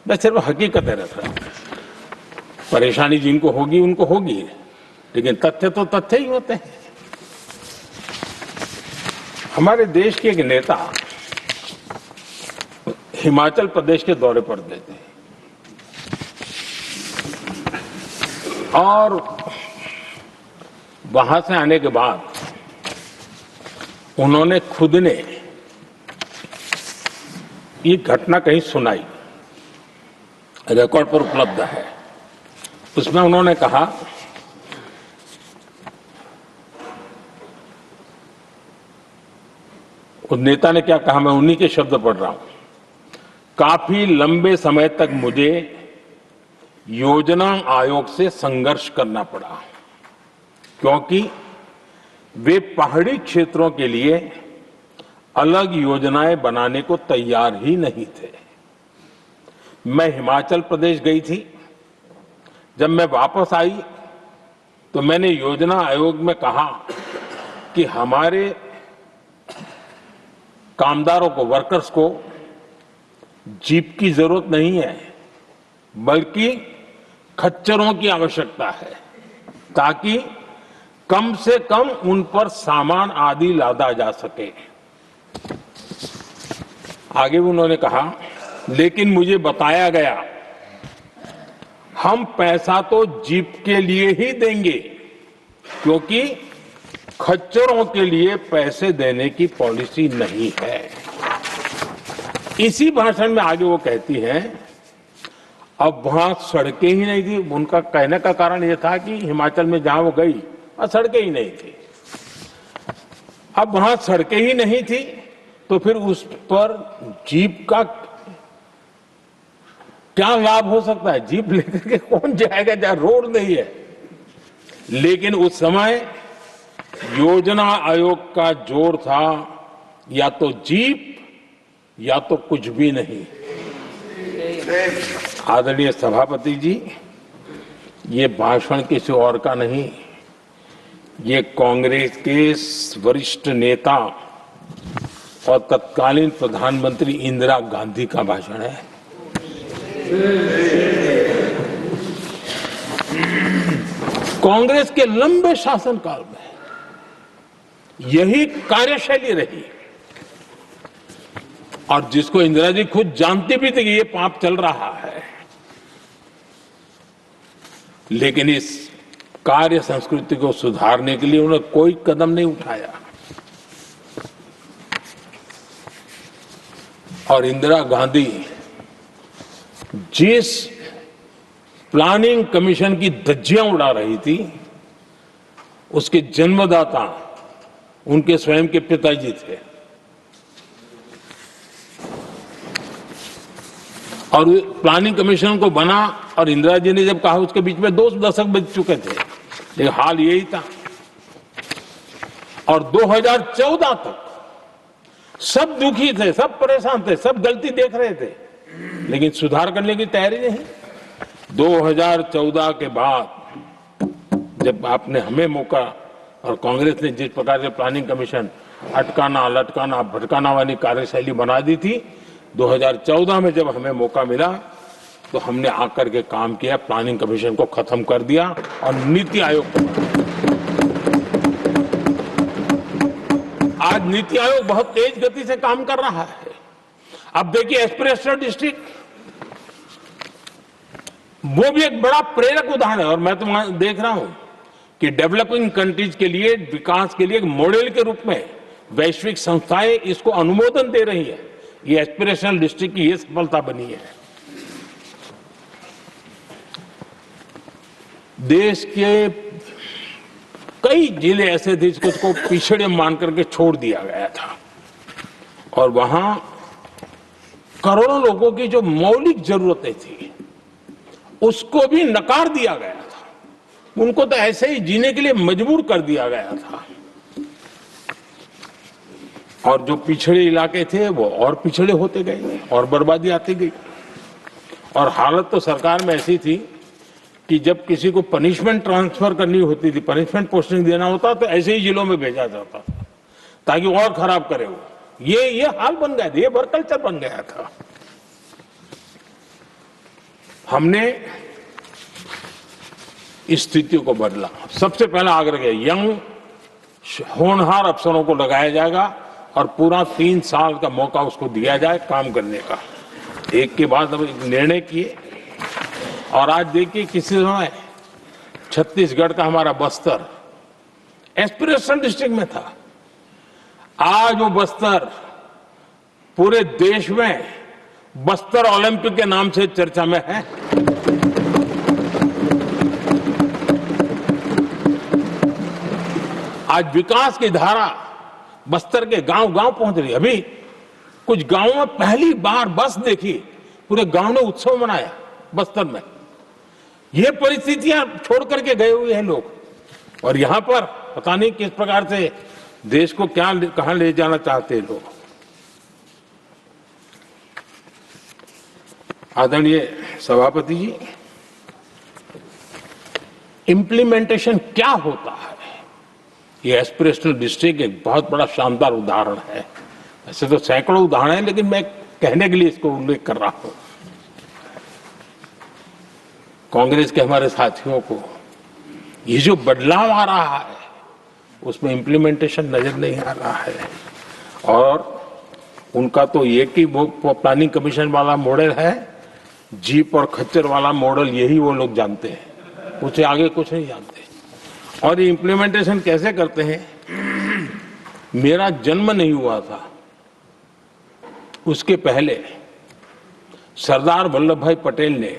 मैं सिर्फ हकीकतें रख रहा हूं। परेशानी जिनको होगी उनको होगी, लेकिन तथ्य तो तथ्य ही होते हैं। हमारे देश के एक नेता हिमाचल प्रदेश के दौरे पर गए थे और वहां से आने के बाद उन्होंने खुद ने ये घटना कहीं सुनाई, रिकॉर्ड पर उपलब्ध है। उसमें उन्होंने कहा उस नेता ने क्या कहा, मैं उन्हीं के शब्द पढ़ रहा हूं। काफी लंबे समय तक मुझे योजना आयोग से संघर्ष करना पड़ा क्योंकि वे पहाड़ी क्षेत्रों के लिए अलग योजनाएं बनाने को तैयार ही नहीं थे। मैं हिमाचल प्रदेश गई थी। जब मैं वापस आई तो मैंने योजना आयोग में कहा कि हमारे कामदारों को, वर्कर्स को जीप की जरूरत नहीं है, बल्कि खच्चरों की आवश्यकता है ताकि कम से कम उन पर सामान आदि लादा जा सके। आगे उन्होंने कहा, लेकिन मुझे बताया गया हम पैसा तो जीप के लिए ही देंगे क्योंकि खच्चरों के लिए पैसे देने की पॉलिसी नहीं है। इसी भाषण में आगे वो कहती हैं, अब वहां सड़कें ही नहीं थी। उनका कहने का कारण यह था कि हिमाचल में जहां वो गई वहां सड़कें ही नहीं थी। अब वहां सड़कें ही नहीं थी तो फिर उस पर जीप का क्या लाभ हो सकता है? जीप लेकर के कौन जाएगा जहां रोड नहीं है? लेकिन उस समय योजना आयोग का जोर था या तो जीप या तो कुछ भी नहीं। आदरणीय सभापति जी, ये भाषण किसी और का नहीं, ये कांग्रेस के वरिष्ठ नेता और तत्कालीन प्रधानमंत्री इंदिरा गांधी का भाषण है। कांग्रेस के लंबे शासनकाल में यही कार्यशैली रही और जिसको इंदिरा जी खुद जानती भी थी कि ये पाप चल रहा है, लेकिन इस कार्य संस्कृति को सुधारने के लिए उन्होंने कोई कदम नहीं उठाया। और इंदिरा गांधी जिस प्लानिंग कमीशन की धज्जियां उड़ा रही थी, उसके जन्मदाता उनके स्वयं के पिताजी थे। और प्लानिंग कमीशन को बना और इंदिरा जी ने जब कहा, उसके बीच में 2 दशक बज चुके थे, लेकिन हाल यही था। और 2014 तक सब दुखी थे, सब परेशान थे, सब गलती देख रहे थे, लेकिन सुधार करने की तैयारी नहीं। 2014 के बाद जब आपने हमें मौका और कांग्रेस ने जिस प्रकार से प्लानिंग कमीशन अटकाना, लटकाना, भटकाना वाली कार्यशैली बना दी थी, 2014 में जब हमें मौका मिला तो हमने आकर के काम किया, प्लानिंग कमीशन को खत्म कर दिया और नीति आयोग को बनाया। आज नीति आयोग बहुत तेज गति से काम कर रहा है। अब देखिए एस्पिरेशनल डिस्ट्रिक्ट, वो भी एक बड़ा प्रेरक उदाहरण है। और मैं तो देख रहा हूं कि डेवलपिंग कंट्रीज के लिए, विकास के लिए एक मॉडल के रूप में वैश्विक संस्थाएं इसको अनुमोदन दे रही है। ये एस्पिरेशनल डिस्ट्रिक्ट की ये सफलता बनी है। देश के कई जिले ऐसे थे जिसको पिछड़े मान करके छोड़ दिया गया था और वहां करोड़ों लोगों की जो मौलिक जरूरतें थी उसको भी नकार दिया गया था। उनको तो ऐसे ही जीने के लिए मजबूर कर दिया गया था। और जो पिछड़े इलाके थे वो और पिछड़े होते गए और बर्बादी आती गई। और हालत तो सरकार में ऐसी थी कि जब किसी को पनिशमेंट ट्रांसफर करनी होती थी, पनिशमेंट पोस्टिंग देना होता, तो ऐसे ही जिलों में भेजा जाता था ताकि और खराब करे वो। ये हाल बन गया था, ये वर्क कल्चर बन गया था। हमने इस स्थिति को बदला। सबसे पहला आग्रह किया, यंग होनहार अफसरों को लगाया जाएगा और पूरा 3 साल का मौका उसको दिया जाए काम करने का। एक के बाद अब निर्णय किए और आज देखिए किसी समय छत्तीसगढ़ का हमारा बस्तर एस्पिरेशनल डिस्ट्रिक्ट में था, आज वो बस्तर पूरे देश में बस्तर ओलंपिक के नाम से चर्चा में है। आज विकास की धारा बस्तर के गांव गांव पहुंच रही है। अभी कुछ गांवों में पहली बार बस देखी, पूरे गांव ने उत्सव मनाया बस्तर में। ये परिस्थितियां छोड़ करके गए हुए हैं लोग, और यहां पर पता नहीं किस प्रकार से देश को कहां ले जाना चाहते हैं लोग। आदरणीय सभापति जी, इंप्लीमेंटेशन क्या होता है, ये एस्पिरेशनल डिस्ट्रिक्ट एक बहुत बड़ा शानदार उदाहरण है। ऐसे तो सैकड़ों उदाहरण हैं, लेकिन मैं कहने के लिए इसको उल्लेख कर रहा हूं। कांग्रेस के हमारे साथियों को ये जो बदलाव आ रहा है उसमें इंप्लीमेंटेशन नजर नहीं आ रहा है, और उनका तो एक ही वो प्लानिंग कमीशन वाला मॉडल है, जीप और खच्चर वाला मॉडल, यही वो लोग जानते हैं, उससे आगे कुछ नहीं जानते। और ये इंप्लीमेंटेशन कैसे करते हैं, मेरा जन्म नहीं हुआ था उसके पहले सरदार वल्लभ भाई पटेल ने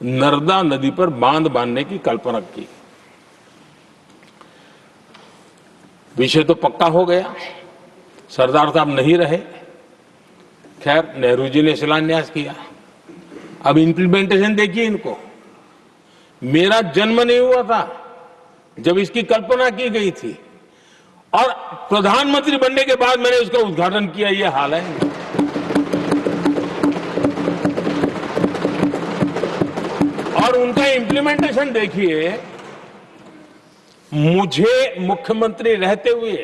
नर्मदा नदी पर बांध बांधने की कल्पना की। विषय तो पक्का हो गया, सरदार साहब नहीं रहे, खैर नेहरू जी ने शिलान्यास किया। अब इंप्लीमेंटेशन देखिए इनको। मेरा जन्म नहीं हुआ था जब इसकी कल्पना की गई थी, और प्रधानमंत्री बनने के बाद मैंने उसका उद्घाटन किया, ये हाल है। और उनका इंप्लीमेंटेशन देखिए, मुझे मुख्यमंत्री रहते हुए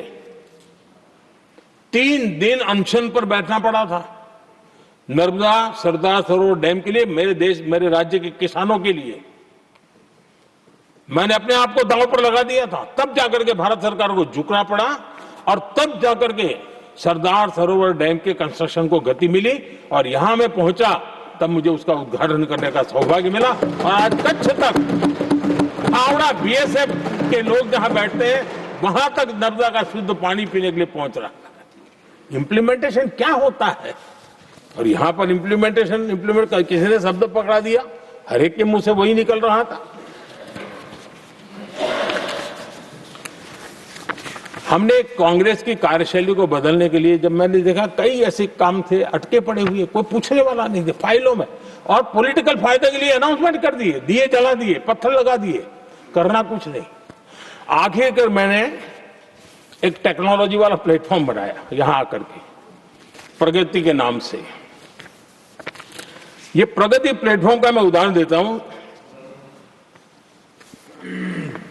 3 दिन अनशन पर बैठना पड़ा था नर्मदा सरदार सरोवर डैम के लिए, मेरे राज्य के किसानों के लिए। मैंने अपने आप को दांव पर लगा दिया था, तब जाकर के भारत सरकार को झुकना पड़ा, और तब जाकर के सरदार सरोवर डैम के कंस्ट्रक्शन को गति मिली, और यहां मैं पहुंचा तब मुझे उसका उद्घाटन करने का सौभाग्य मिला। और आज कच्छ तक हावड़ा बीएसएफ के लोग जहां बैठते हैं वहां तक नर्मदा का शुद्ध पानी पीने के लिए पहुंच रहा है। इंप्लीमेंटेशन क्या होता है, और यहां पर इम्प्लीमेंट किसी ने शब्द पकड़ा दिया, हर एक के मुंह से वही निकल रहा था। हमने कांग्रेस की कार्यशैली को बदलने के लिए, जब मैंने देखा कई ऐसे काम थे अटके पड़े हुए, कोई पूछने वाला नहीं थे फाइलों में, और पॉलिटिकल फायदे के लिए अनाउंसमेंट कर दिए, दिए जला दिए, पत्थर लगा दिए, करना कुछ नहीं। आखिरकार मैंने एक टेक्नोलॉजी वाला प्लेटफॉर्म बनाया यहां आकर के, प्रगति के नाम से। ये प्रगति प्लेटफॉर्म का मैं उदाहरण देता हूं,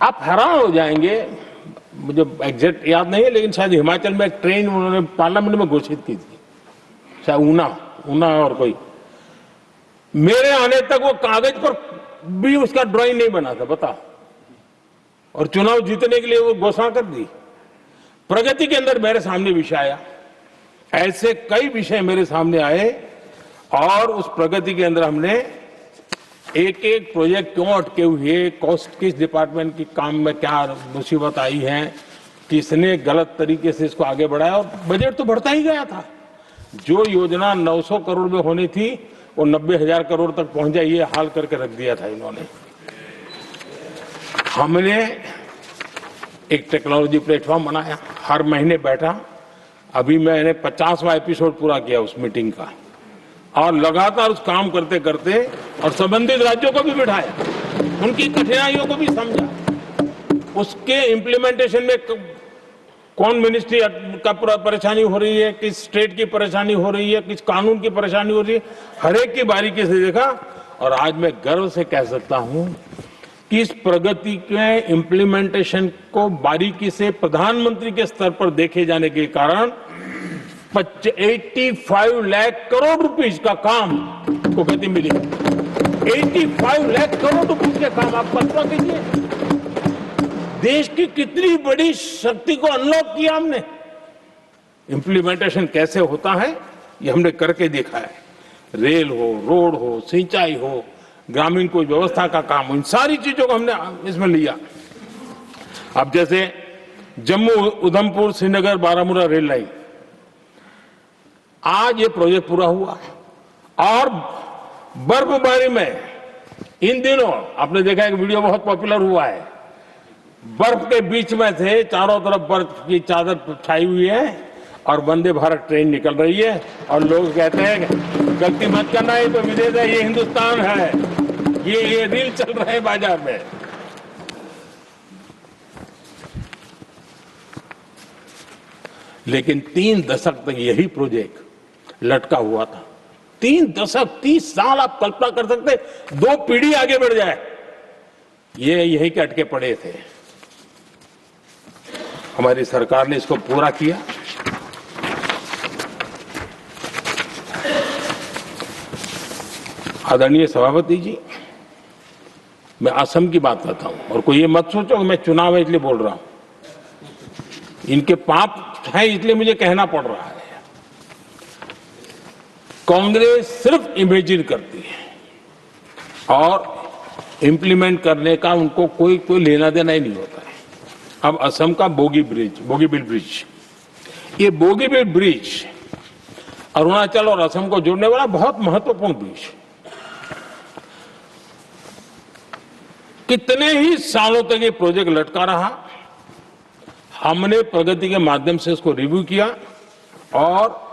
आप हैरान हो जाएंगे, मुझे एग्जैक्ट याद नहीं है, लेकिन शायद हिमाचल में एक ट्रेन उन्होंने पार्लियामेंट में घोषित की थी, शायद ऊना और कोई। मेरे आने तक वो कागज पर भी उसका ड्राइंग नहीं बना था, बताओ, और चुनाव जीतने के लिए वो घोषणा कर दी। प्रगति के अंदर मेरे सामने विषय आया, ऐसे कई विषय मेरे सामने आए, और उस प्रगति के अंदर हमने एक एक प्रोजेक्ट क्यों अटके हुए, कॉस्ट किस डिपार्टमेंट की काम में क्या मुसीबत आई है, किसने गलत तरीके से इसको आगे बढ़ाया, और बजट तो बढ़ता ही गया था। जो योजना 900 करोड़ में होनी थी वो 90,000 करोड़ तक पहुंच जाए, ये हाल करके रख दिया था इन्होंने। हमने एक टेक्नोलॉजी प्लेटफॉर्म बनाया, हर महीने बैठा, अभी मैंने 50वां एपिसोड पूरा किया उस मीटिंग का, और लगातार उस काम करते करते और संबंधित राज्यों को भी बिठाया, उनकी कठिनाइयों को भी समझा, उसके इम्प्लीमेंटेशन में कौन मिनिस्ट्री का परेशानी हो रही है, किस स्टेट की परेशानी हो रही है, किस कानून की परेशानी हो रही है, हर एक की बारीकी से देखा, और आज मैं गर्व से कह सकता हूं कि इस प्रगति के इम्प्लीमेंटेशन को बारीकी से प्रधानमंत्री के स्तर पर देखे जाने के कारण 85 लाख करोड़ रुपीस का काम को गति मिली। 85 लाख करोड़ रुपए के काम आप कल्पना कीजिए, देश की कितनी बड़ी शक्ति को अनलॉक किया हमने। इंप्लीमेंटेशन कैसे होता है ये हमने करके देखा है। रेल हो, रोड हो, सिंचाई हो, ग्रामीण कोई व्यवस्था का काम हो, इन सारी चीजों को हमने इसमें लिया। अब जैसे जम्मू उधमपुर श्रीनगर बारामूला रेल लाइन, आज ये प्रोजेक्ट पूरा हुआ और बर्फबारी में इन दिनों आपने देखा एक वीडियो बहुत पॉपुलर हुआ है, बर्फ के बीच में थे, चारों तरफ बर्फ की चादर छाई हुई है और वंदे भारत ट्रेन निकल रही है और लोग कहते हैं गलती मत करना, ये तो विदेश है, ये हिंदुस्तान है, ये रील चल रहे हैं बाजार में। लेकिन 3 दशक तक यही प्रोजेक्ट लटका हुआ था। 3 दशक, 30 साल आप कल्पना कर सकते, 2 पीढ़ी आगे बढ़ जाए, ये यही के अटके पड़े थे। हमारी सरकार ने इसको पूरा किया। आदरणीय सभापति जी, मैं असम की बात करता हूं और कोई ये मत सोचो कि मैं चुनाव है इसलिए बोल रहा हूं। इनके पाप है इसलिए मुझे कहना पड़ रहा है। कांग्रेस सिर्फ इमेजिन करती है और इंप्लीमेंट करने का उनको कोई लेना देना ही नहीं होता है। अब असम का बोगीबिल ब्रिज, ये बोगीबिल ब्रिज अरुणाचल और असम को जोड़ने वाला बहुत महत्वपूर्ण ब्रिज, कितने ही सालों तक ये प्रोजेक्ट लटका रहा। हमने प्रगति के माध्यम से इसको रिव्यू किया और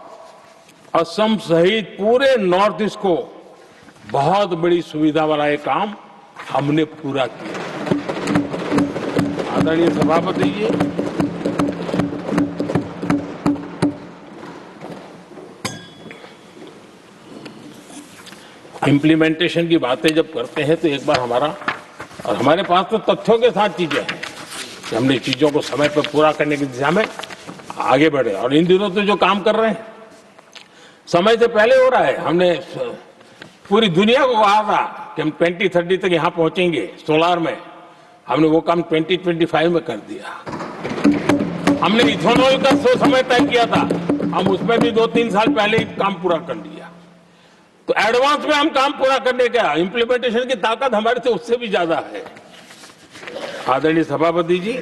असम सहित पूरे नॉर्थ ईस्ट को बहुत बड़ी सुविधा वाला ये काम हमने पूरा किया। आदरणीय सभापति जी, इंप्लीमेंटेशन की बातें जब करते हैं तो एक बार हमारे पास तो तथ्यों के साथ चीजें हैं कि हमने चीजों को समय पर पूरा करने की दिशा में आगे बढ़े। और इन दिनों तो जो काम कर रहे हैं समय से पहले हो रहा है। हमने पूरी दुनिया को कहा था कि हम 2030 तक यहां पहुंचेंगे सोलार में, हमने वो काम 2025 में कर दिया। हमने इथेनॉल का समय तय किया था, हम उसमें भी 2-3 साल पहले ही काम पूरा कर लिया। तो एडवांस में हम काम पूरा करने का इंप्लीमेंटेशन की ताकत हमारे से उससे भी ज्यादा है। आदरणीय सभापति जी,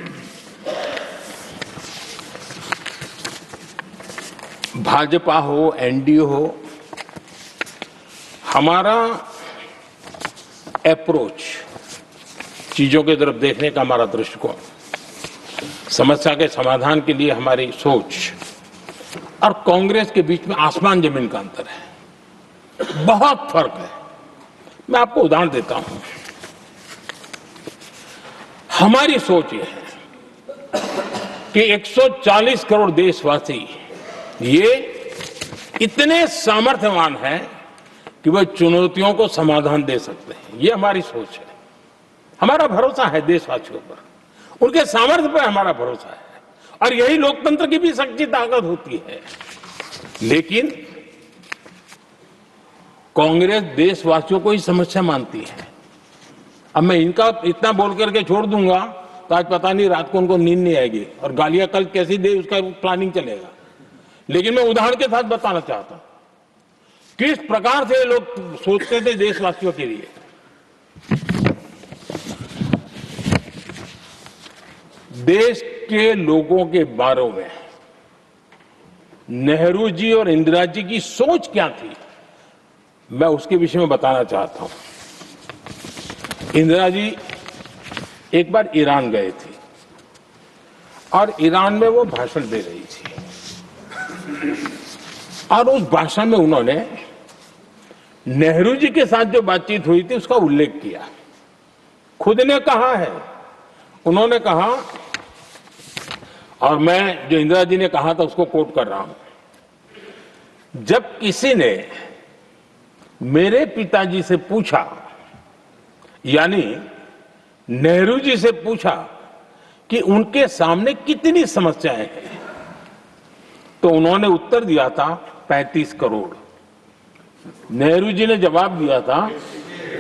भाजपा हो, एनडीए हो, हमारा अप्रोच, चीजों की तरफ देखने का हमारा दृष्टिकोण, समस्या के समाधान के लिए हमारी सोच और कांग्रेस के बीच में आसमान जमीन का अंतर है, बहुत फर्क है। मैं आपको उदाहरण देता हूं। हमारी सोच यह है कि 140 करोड़ देशवासी ये इतने सामर्थ्यवान हैं कि वह चुनौतियों को समाधान दे सकते हैं। ये हमारी सोच है, हमारा भरोसा है देशवासियों पर, उनके सामर्थ्य पर हमारा भरोसा है और यही लोकतंत्र की भी सच्ची ताकत होती है। लेकिन कांग्रेस देशवासियों को ही समस्या मानती है। अब मैं इनका इतना बोल करके छोड़ दूंगा तो आज पता नहीं रात को उनको नींद नहीं आएगी और गालियां कल कैसी दे उसका प्लानिंग चलेगा। लेकिन मैं उदाहरण के साथ बताना चाहता हूं किस प्रकार से लोग सोचते थे देशवासियों के लिए। देश के लोगों के बारे में नेहरू जी और इंदिरा जी की सोच क्या थी, मैं उसके विषय में बताना चाहता हूं। इंदिरा जी एक बार ईरान गए थे और ईरान में वो भाषण दे रही थी और उस भाषण में उन्होंने नेहरू जी के साथ जो बातचीत हुई थी उसका उल्लेख किया। खुद ने कहा है, उन्होंने कहा, और मैं जो इंदिरा जी ने कहा था उसको कोट कर रहा हूं, जब किसी ने मेरे पिताजी से पूछा, यानी नेहरू जी से पूछा कि उनके सामने कितनी समस्याएं हैं, तो उन्होंने उत्तर दिया था 35 करोड़। नेहरू जी ने जवाब दिया था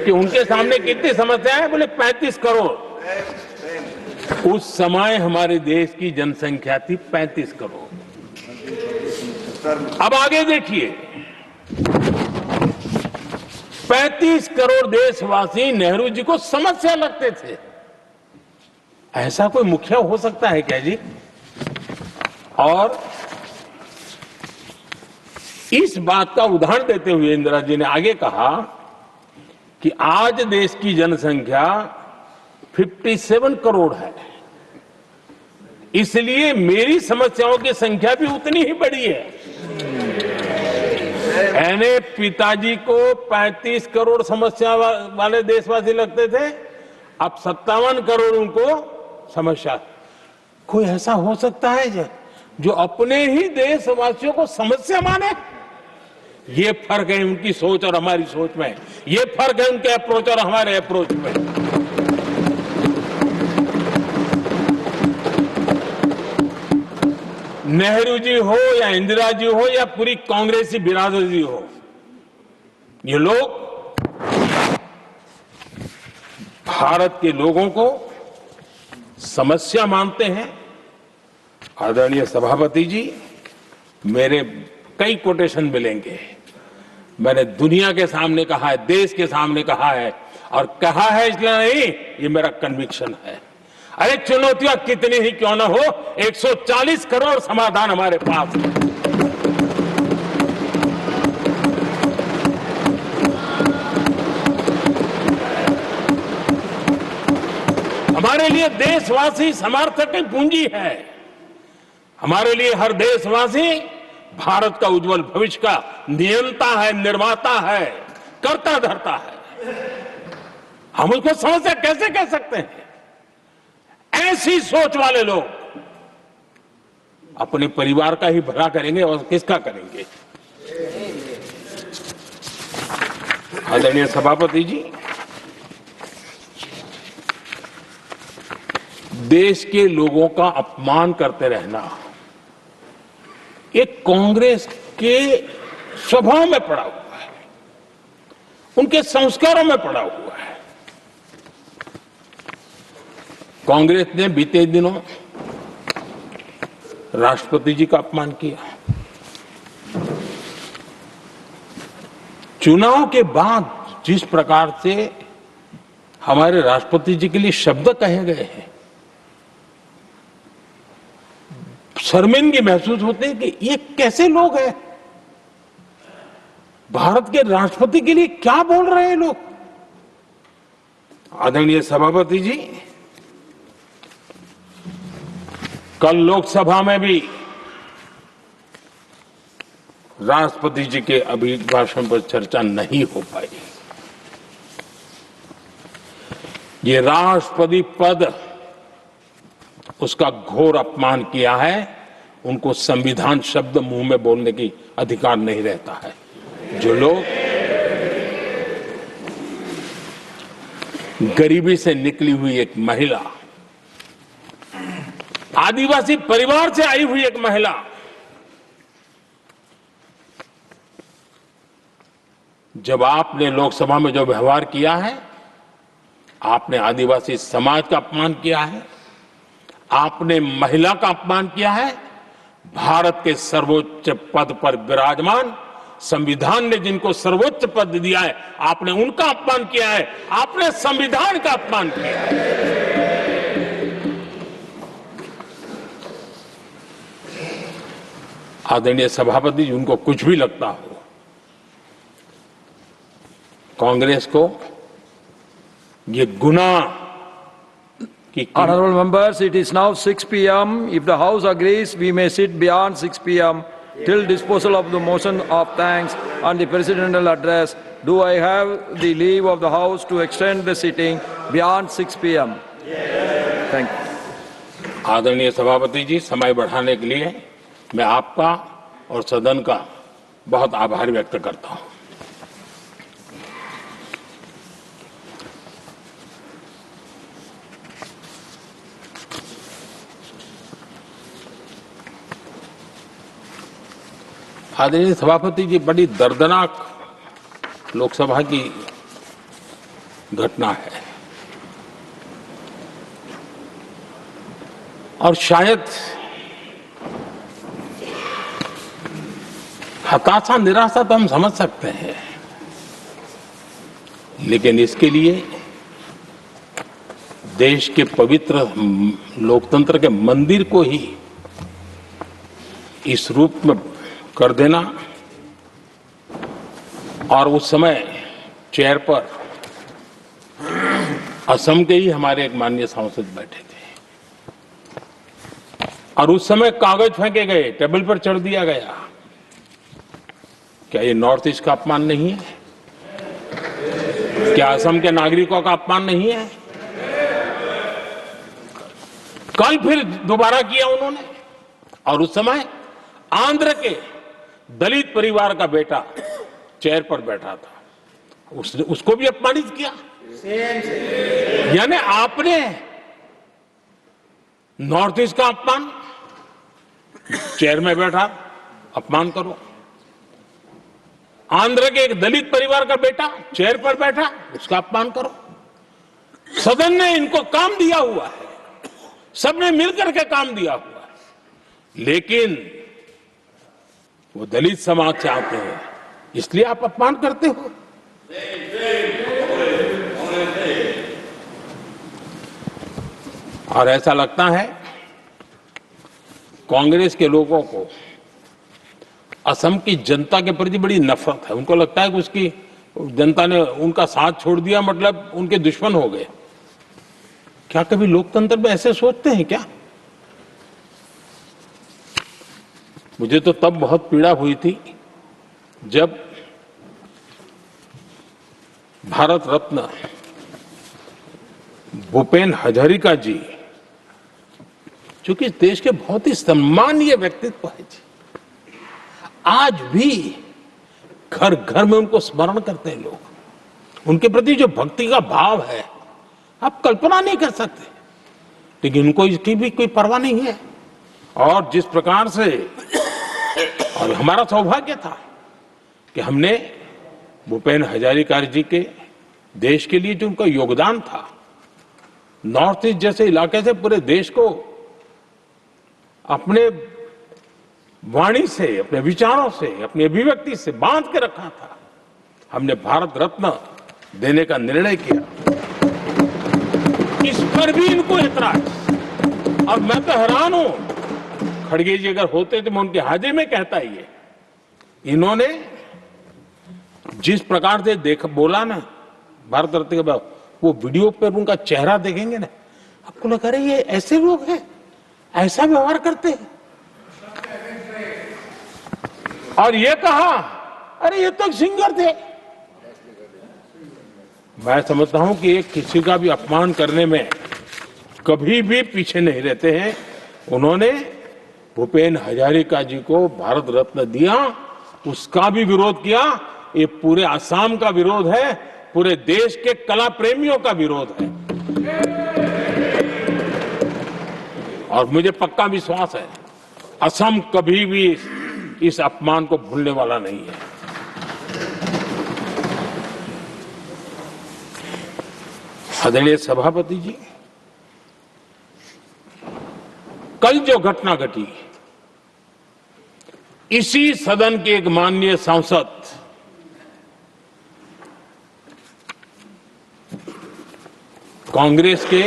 कि उनके सामने कितनी समस्याएं हैं, बोले 35 करोड़। उस समय हमारे देश की जनसंख्या थी 35 करोड़। अब आगे देखिए, 35 करोड़ देशवासी नेहरू जी को समस्या लगते थे। ऐसा कोई मुखिया हो सकता है क्या जी? और इस बात का उदाहरण देते हुए इंदिरा जी ने आगे कहा कि आज देश की जनसंख्या 57 करोड़ है, इसलिए मेरी समस्याओं की संख्या भी उतनी ही बड़ी है। यानी पिताजी को 35 करोड़ समस्या वाले देशवासी लगते थे, अब 57 करोड़ उनको समस्या। कोई ऐसा हो सकता है जो अपने ही देशवासियों को समस्या माने? ये फर्क है उनकी सोच और हमारी सोच में, ये फर्क है उनके अप्रोच और हमारे अप्रोच में। नेहरू जी हो या इंदिरा जी हो या पूरी कांग्रेसी बिरादरी हो, ये लोग भारत के लोगों को समस्या मानते हैं। आदरणीय सभापति जी, मेरे कई कोटेशन मिलेंगे। मैंने दुनिया के सामने कहा है, देश के सामने कहा है, और कहा है इसलिए नहीं, ये मेरा कन्विक्शन है। अरे चुनौतियां कितनी ही क्यों ना हो, 140 करोड़ समाधान हमारे पास है। हमारे लिए देशवासी समर्थक की पूंजी है। हमारे लिए हर देशवासी भारत का उज्जवल भविष्य का नियंता है, निर्माता है, कर्ता धर्ता है। हम उसको समस्या कैसे कह सकते हैं? ऐसी सोच वाले लोग अपने परिवार का ही भला करेंगे और किसका करेंगे? आदरणीय सभापति जी, देश के लोगों का अपमान करते रहना एक कांग्रेस के स्वभाव में पड़ा हुआ है, उनके संस्कारों में पड़ा हुआ है। कांग्रेस ने बीते दिनों राष्ट्रपति जी का अपमान किया। चुनाव के बाद जिस प्रकार से हमारे राष्ट्रपति जी के लिए शब्द कहे गए हैं, शर्मिंदगी महसूस होती है कि ये कैसे लोग हैं? भारत के राष्ट्रपति के लिए क्या बोल रहे हैं लोग? आदरणीय सभापति जी, कल लोकसभा में भी राष्ट्रपति जी के अभिभाषण पर चर्चा नहीं हो पाई। ये राष्ट्रपति पद, उसका घोर अपमान किया है। उनको संविधान शब्द मुंह में बोलने की अधिकार नहीं रहता है। जो लोग गरीबी से निकली हुई एक महिला, आदिवासी परिवार से आई हुई एक महिला, जब आपने लोकसभा में जो व्यवहार किया है, आपने आदिवासी समाज का अपमान किया है, आपने महिला का अपमान किया है। भारत के सर्वोच्च पद पर विराजमान, संविधान ने जिनको सर्वोच्च पद दिया है, आपने उनका अपमान किया है। आपने संविधान का अपमान किया है। आदरणीय सभापति जी, उनको कुछ भी लगता हो, कांग्रेस को ये गुनाह Honorable members, it is now 6 p.m. If the House agrees, we may sit beyond 6 p.m. till disposal of the motion of thanks and the presidential address. Do I have the leave of the House to extend the sitting beyond 6 p.m.? Yes. Thank you. आदरणीय सभापति जी, समय बढ़ाने के लिए मैं आपका और सदन का बहुत आभार व्यक्त करता हूं। आदरणीय सभापति जी, बड़ी दर्दनाक लोकसभा की घटना है और शायद हताशा निराशा तो हम समझ सकते हैं, लेकिन इसके लिए देश के पवित्र लोकतंत्र के मंदिर को ही इस रूप में कर देना, और उस समय चेयर पर असम के ही हमारे एक माननीय सांसद बैठे थे और उस समय कागज फेंके गए, टेबल पर चढ़ दिया गया। क्या ये नॉर्थ ईस्ट का अपमान नहीं है? क्या असम के नागरिकों का अपमान नहीं है? कल फिर दोबारा किया उन्होंने, और उस समय आंध्र के दलित परिवार का बेटा चेयर पर बैठा था, उसको भी अपमानित किया। यानी आपने नॉर्थ ईस्ट का अपमान, चेयर में बैठा अपमान करो। आंध्र के एक दलित परिवार का बेटा चेयर पर बैठा, उसका अपमान करो। सदन ने इनको काम दिया हुआ है, सबने मिलकर के काम दिया हुआ है, लेकिन वो दलित समाज से आते हैं, इसलिए आप अपमान करते हो। और ऐसा लगता है कांग्रेस के लोगों को असम की जनता के प्रति बड़ी नफरत है। उनको लगता है कि उसकी जनता ने उनका साथ छोड़ दिया, मतलब उनके दुश्मन हो गए। क्या कभी लोकतंत्र में ऐसे सोचते हैं क्या? मुझे तो तब बहुत पीड़ा हुई थी जब भारत रत्न भूपेन हजारिका जी, जो कि देश के बहुत ही सम्मानीय व्यक्तित्व है जी, आज भी घर घर में उनको स्मरण करते हैं लोग। उनके प्रति जो भक्ति का भाव है आप कल्पना नहीं कर सकते, लेकिन उनको इसकी भी कोई परवाह नहीं है। और जिस प्रकार से, और हमारा सौभाग्य था कि हमने भूपेन हजारिका जी के देश के लिए जो उनका योगदान था, नॉर्थ ईस्ट जैसे इलाके से पूरे देश को अपने वाणी से, अपने विचारों से, अपनी अभिव्यक्ति से बांध के रखा था। हमने भारत रत्न देने का निर्णय किया, इस पर भी इनको ऐतराज। और मैं तो हैरान हूं, खड़गे जी अगर होते तो मैं उनकी हाजिरी में कहता ही है, इन्होंने जिस प्रकार से बोला ना भारत रत्न के बाद, वो वीडियो पर उनका चेहरा देखेंगे ना, आपको लगा रहे ये ऐसे लोग हैं, ऐसा व्यवहार करते हैं। और ये कहा, अरे ये तो सिंगर थे। मैं समझता हूं कि एक किसी का भी अपमान करने में कभी भी पीछे नहीं रहते हैं। उन्होंने भूपेन हजारिका जी को भारत रत्न दिया, उसका भी विरोध किया। ये पूरे असम का विरोध है, पूरे देश के कला प्रेमियों का विरोध है। और मुझे पक्का विश्वास है असम कभी भी इस अपमान को भूलने वाला नहीं है। आदरणीय सभापति जी, कल जो घटना घटी, इसी सदन के एक माननीय सांसद कांग्रेस के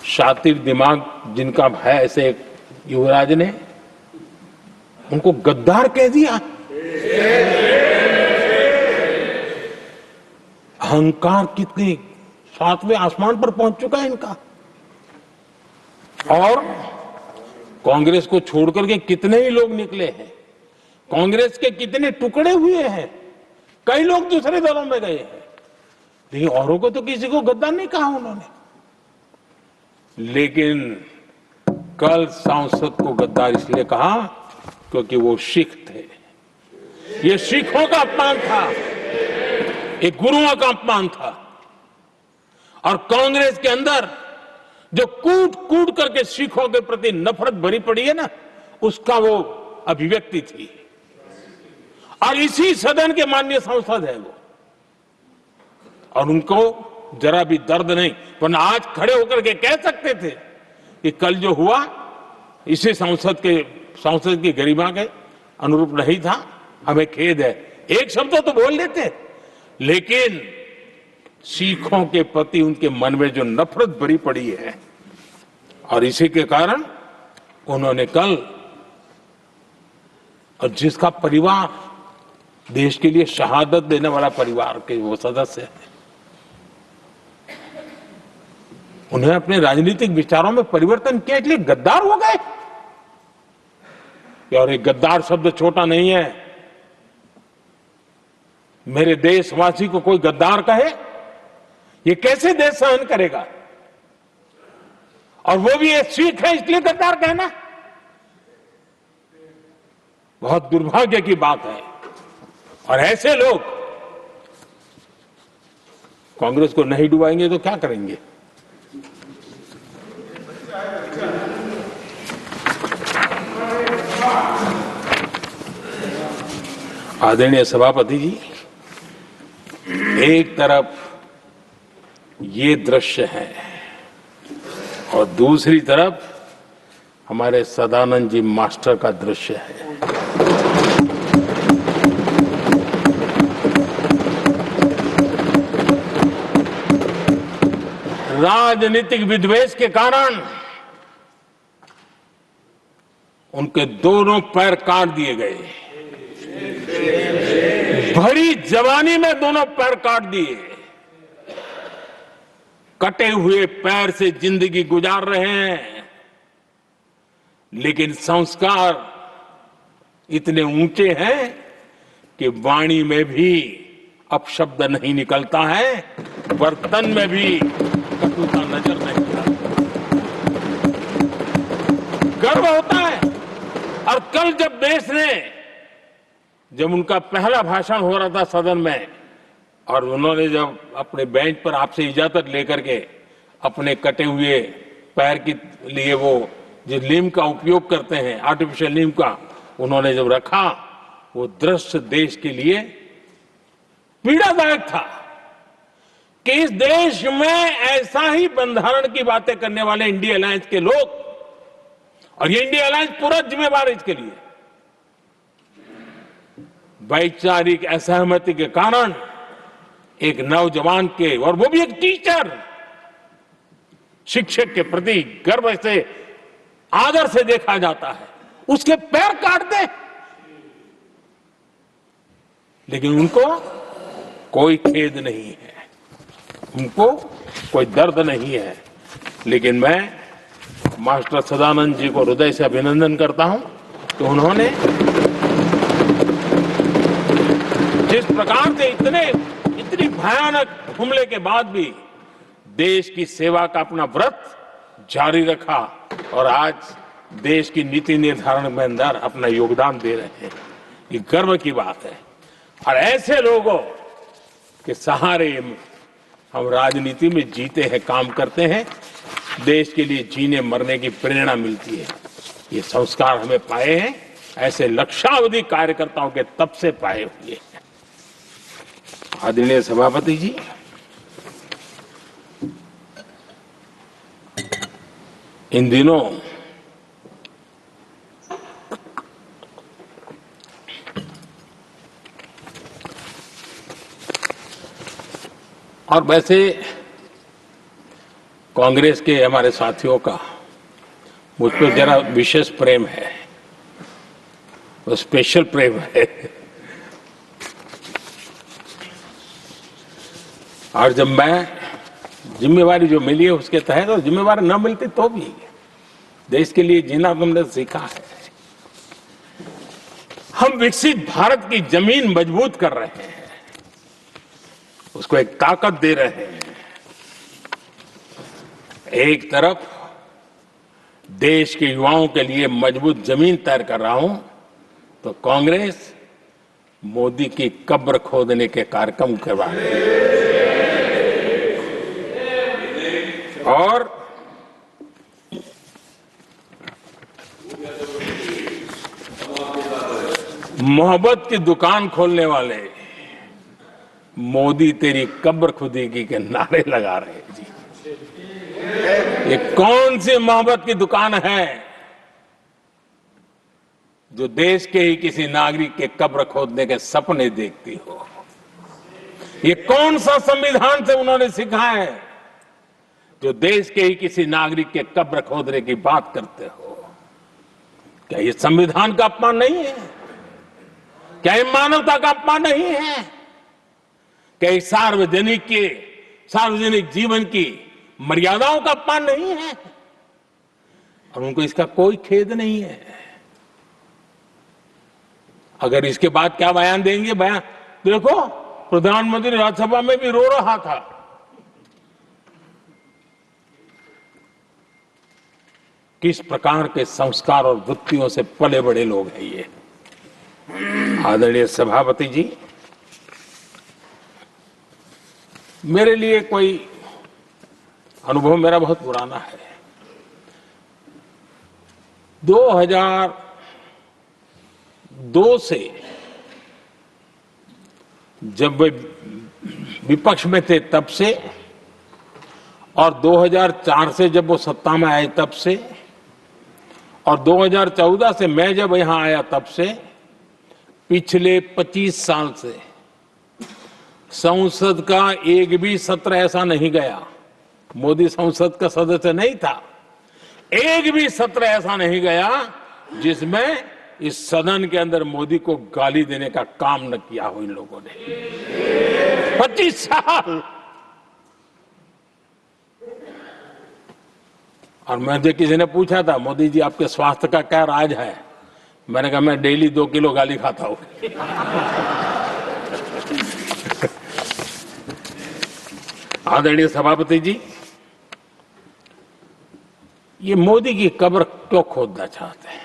शातिर दिमाग जिनका है, ऐसे एक युवराज ने उनको गद्दार कह दिया। अहंकार कितनी सातवें आसमान पर पहुंच चुका है इनका। और कांग्रेस को छोड़कर के कितने ही लोग निकले हैं, कांग्रेस के कितने टुकड़े हुए हैं, कई लोग दूसरे दलों में गए हैं, लेकिन औरों को तो किसी को गद्दार नहीं कहा उन्होंने। लेकिन कल सांसद को गद्दार इसलिए कहा क्योंकि वो सिख थे। ये सिखों का अपमान था, ये गुरुओं का अपमान था। और कांग्रेस के अंदर जो कूट कूट करके सिखों के प्रति नफरत भरी पड़ी है ना, उसका वो अभिव्यक्ति थी। और इसी सदन के माननीय सांसद है वो, और उनको जरा भी दर्द नहीं, वरना आज खड़े होकर के कह सकते थे कि कल जो हुआ इसी सांसद की गरिमा के अनुरूप नहीं था, हमें खेद है, एक शब्द तो बोल लेते। लेकिन सिखों के प्रति उनके मन में जो नफरत भरी पड़ी है, और इसी के कारण उन्होंने कल, और जिसका परिवार देश के लिए शहादत देने वाला परिवार के वो सदस्य है, उन्हें अपने राजनीतिक विचारों में परिवर्तन किया, इसलिए गद्दार हो गए। और एक गद्दार शब्द छोटा नहीं है। मेरे देशवासी को कोई गद्दार कहे, ये कैसे देश सहन करेगा? और वो भी एक सिख है इसलिए गद्दार कहना बहुत दुर्भाग्य की बात है। और ऐसे लोग कांग्रेस को नहीं डुबाएंगे तो क्या करेंगे? आदरणीय सभापति जी, एक तरफ ये दृश्य है और दूसरी तरफ हमारे सदानंद जी मास्टर का दृश्य है। राजनीतिक विद्वेष के कारण उनके दोनों पैर काट दिए गए। भरी जवानी में दोनों पैर काट दिए। कटे हुए पैर से जिंदगी गुजार रहे हैं, लेकिन संस्कार इतने ऊंचे हैं कि वाणी में भी अपशब्द नहीं निकलता है, बर्तन में भी कटुता नजर नहीं आती। गर्व होता है। और कल जब उनका पहला भाषण हो रहा था सदन में, और उन्होंने जब अपने बेंच पर आपसे इजाजत लेकर के अपने कटे हुए पैर के लिए वो जो नीम का उपयोग करते हैं, आर्टिफिशियल नीम का, उन्होंने जब रखा, वो दृश्य देश के लिए पीड़ादायक था कि इस देश में ऐसा ही बंधारण की बातें करने वाले इंडिया अलायंस के लोग, और ये इंडिया अलायंस पूरा जिम्मेवार है इसके लिए, वैचारिक असहमति के कारण एक नौजवान के, और वो भी एक टीचर, शिक्षक के प्रति गर्व से, आदर से देखा जाता है, उसके पैर काट दे। लेकिन उनको कोई खेद नहीं है, उनको कोई दर्द नहीं है। लेकिन मैं मास्टर सदानंद जी को हृदय से अभिनंदन करता हूं कि उन्होंने जिस प्रकार से इतनी भयानक हमले के बाद भी देश की सेवा का अपना व्रत जारी रखा, और आज देश की नीति निर्धारण में अंदर अपना योगदान दे रहे हैं। ये गर्व की बात है। और ऐसे लोगों के सहारे हम राजनीति में जीते हैं, काम करते हैं, देश के लिए जीने मरने की प्रेरणा मिलती है। ये संस्कार हमें पाए हैं, ऐसे लक्षावधि कार्यकर्ताओं के तब से पाए हुए हैं। आदरणीय सभापति जी, इन दिनों और वैसे कांग्रेस के हमारे साथियों का मुझ पर जरा विशेष प्रेम है, वो स्पेशल प्रेम है। और जब मैं जिम्मेवारी जो मिली है उसके तहत, और जिम्मेवारी न मिलती तो भी देश के लिए जीना तुमने सीखा है। हम विकसित भारत की जमीन मजबूत कर रहे हैं, उसको एक ताकत दे रहे हैं। एक तरफ देश के युवाओं के लिए मजबूत जमीन तैयार कर रहा हूं, तो कांग्रेस मोदी की कब्र खोदने के कार्यक्रम करवा रही है। और मोहब्बत की दुकान खोलने वाले मोदी तेरी कब्र खुदेगी के नारे लगा रहे हैं जी। ये कौन सी मोहब्बत की दुकान है जो देश के ही किसी नागरिक के कब्र खोदने के सपने देखती हो? ये कौन सा संविधान से उन्होंने सीखा है जो देश के ही किसी नागरिक के कब्र खोदने की बात करते हो? क्या ये संविधान का अपमान नहीं है? क्या ये मानवता का अपमान नहीं है? क्या ये सार्वजनिक जीवन की मर्यादाओं का अपमान नहीं है? और उनको इसका कोई खेद नहीं है। अगर इसके बाद क्या बयान देंगे? बयान देखो, प्रधानमंत्री राज्यसभा में भी रो रहा था। किस प्रकार के संस्कार और वृत्तियों से पले बड़े लोग हैं ये। आदरणीय सभापति जी, मेरे लिए कोई अनुभव मेरा बहुत पुराना है। 2002 से जब वे विपक्ष में थे तब से, और 2004 से जब वो सत्ता में आए तब से, और 2014 से मैं जब यहां आया तब से, पिछले 25 साल से संसद का एक भी सत्र ऐसा नहीं गया, मोदी संसद का सदस्य नहीं था, एक भी सत्र ऐसा नहीं गया जिसमें इस सदन के अंदर मोदी को गाली देने का काम न किया हो इन लोगों ने। 25 साल। और मुझे किसी ने पूछा था, मोदी जी आपके स्वास्थ्य का क्या राज है? मैंने कहा मैं डेली 2 किलो गाली खाता हूं। आदरणीय सभापति जी, ये मोदी की कब्र क्यों खोदना चाहते हैं?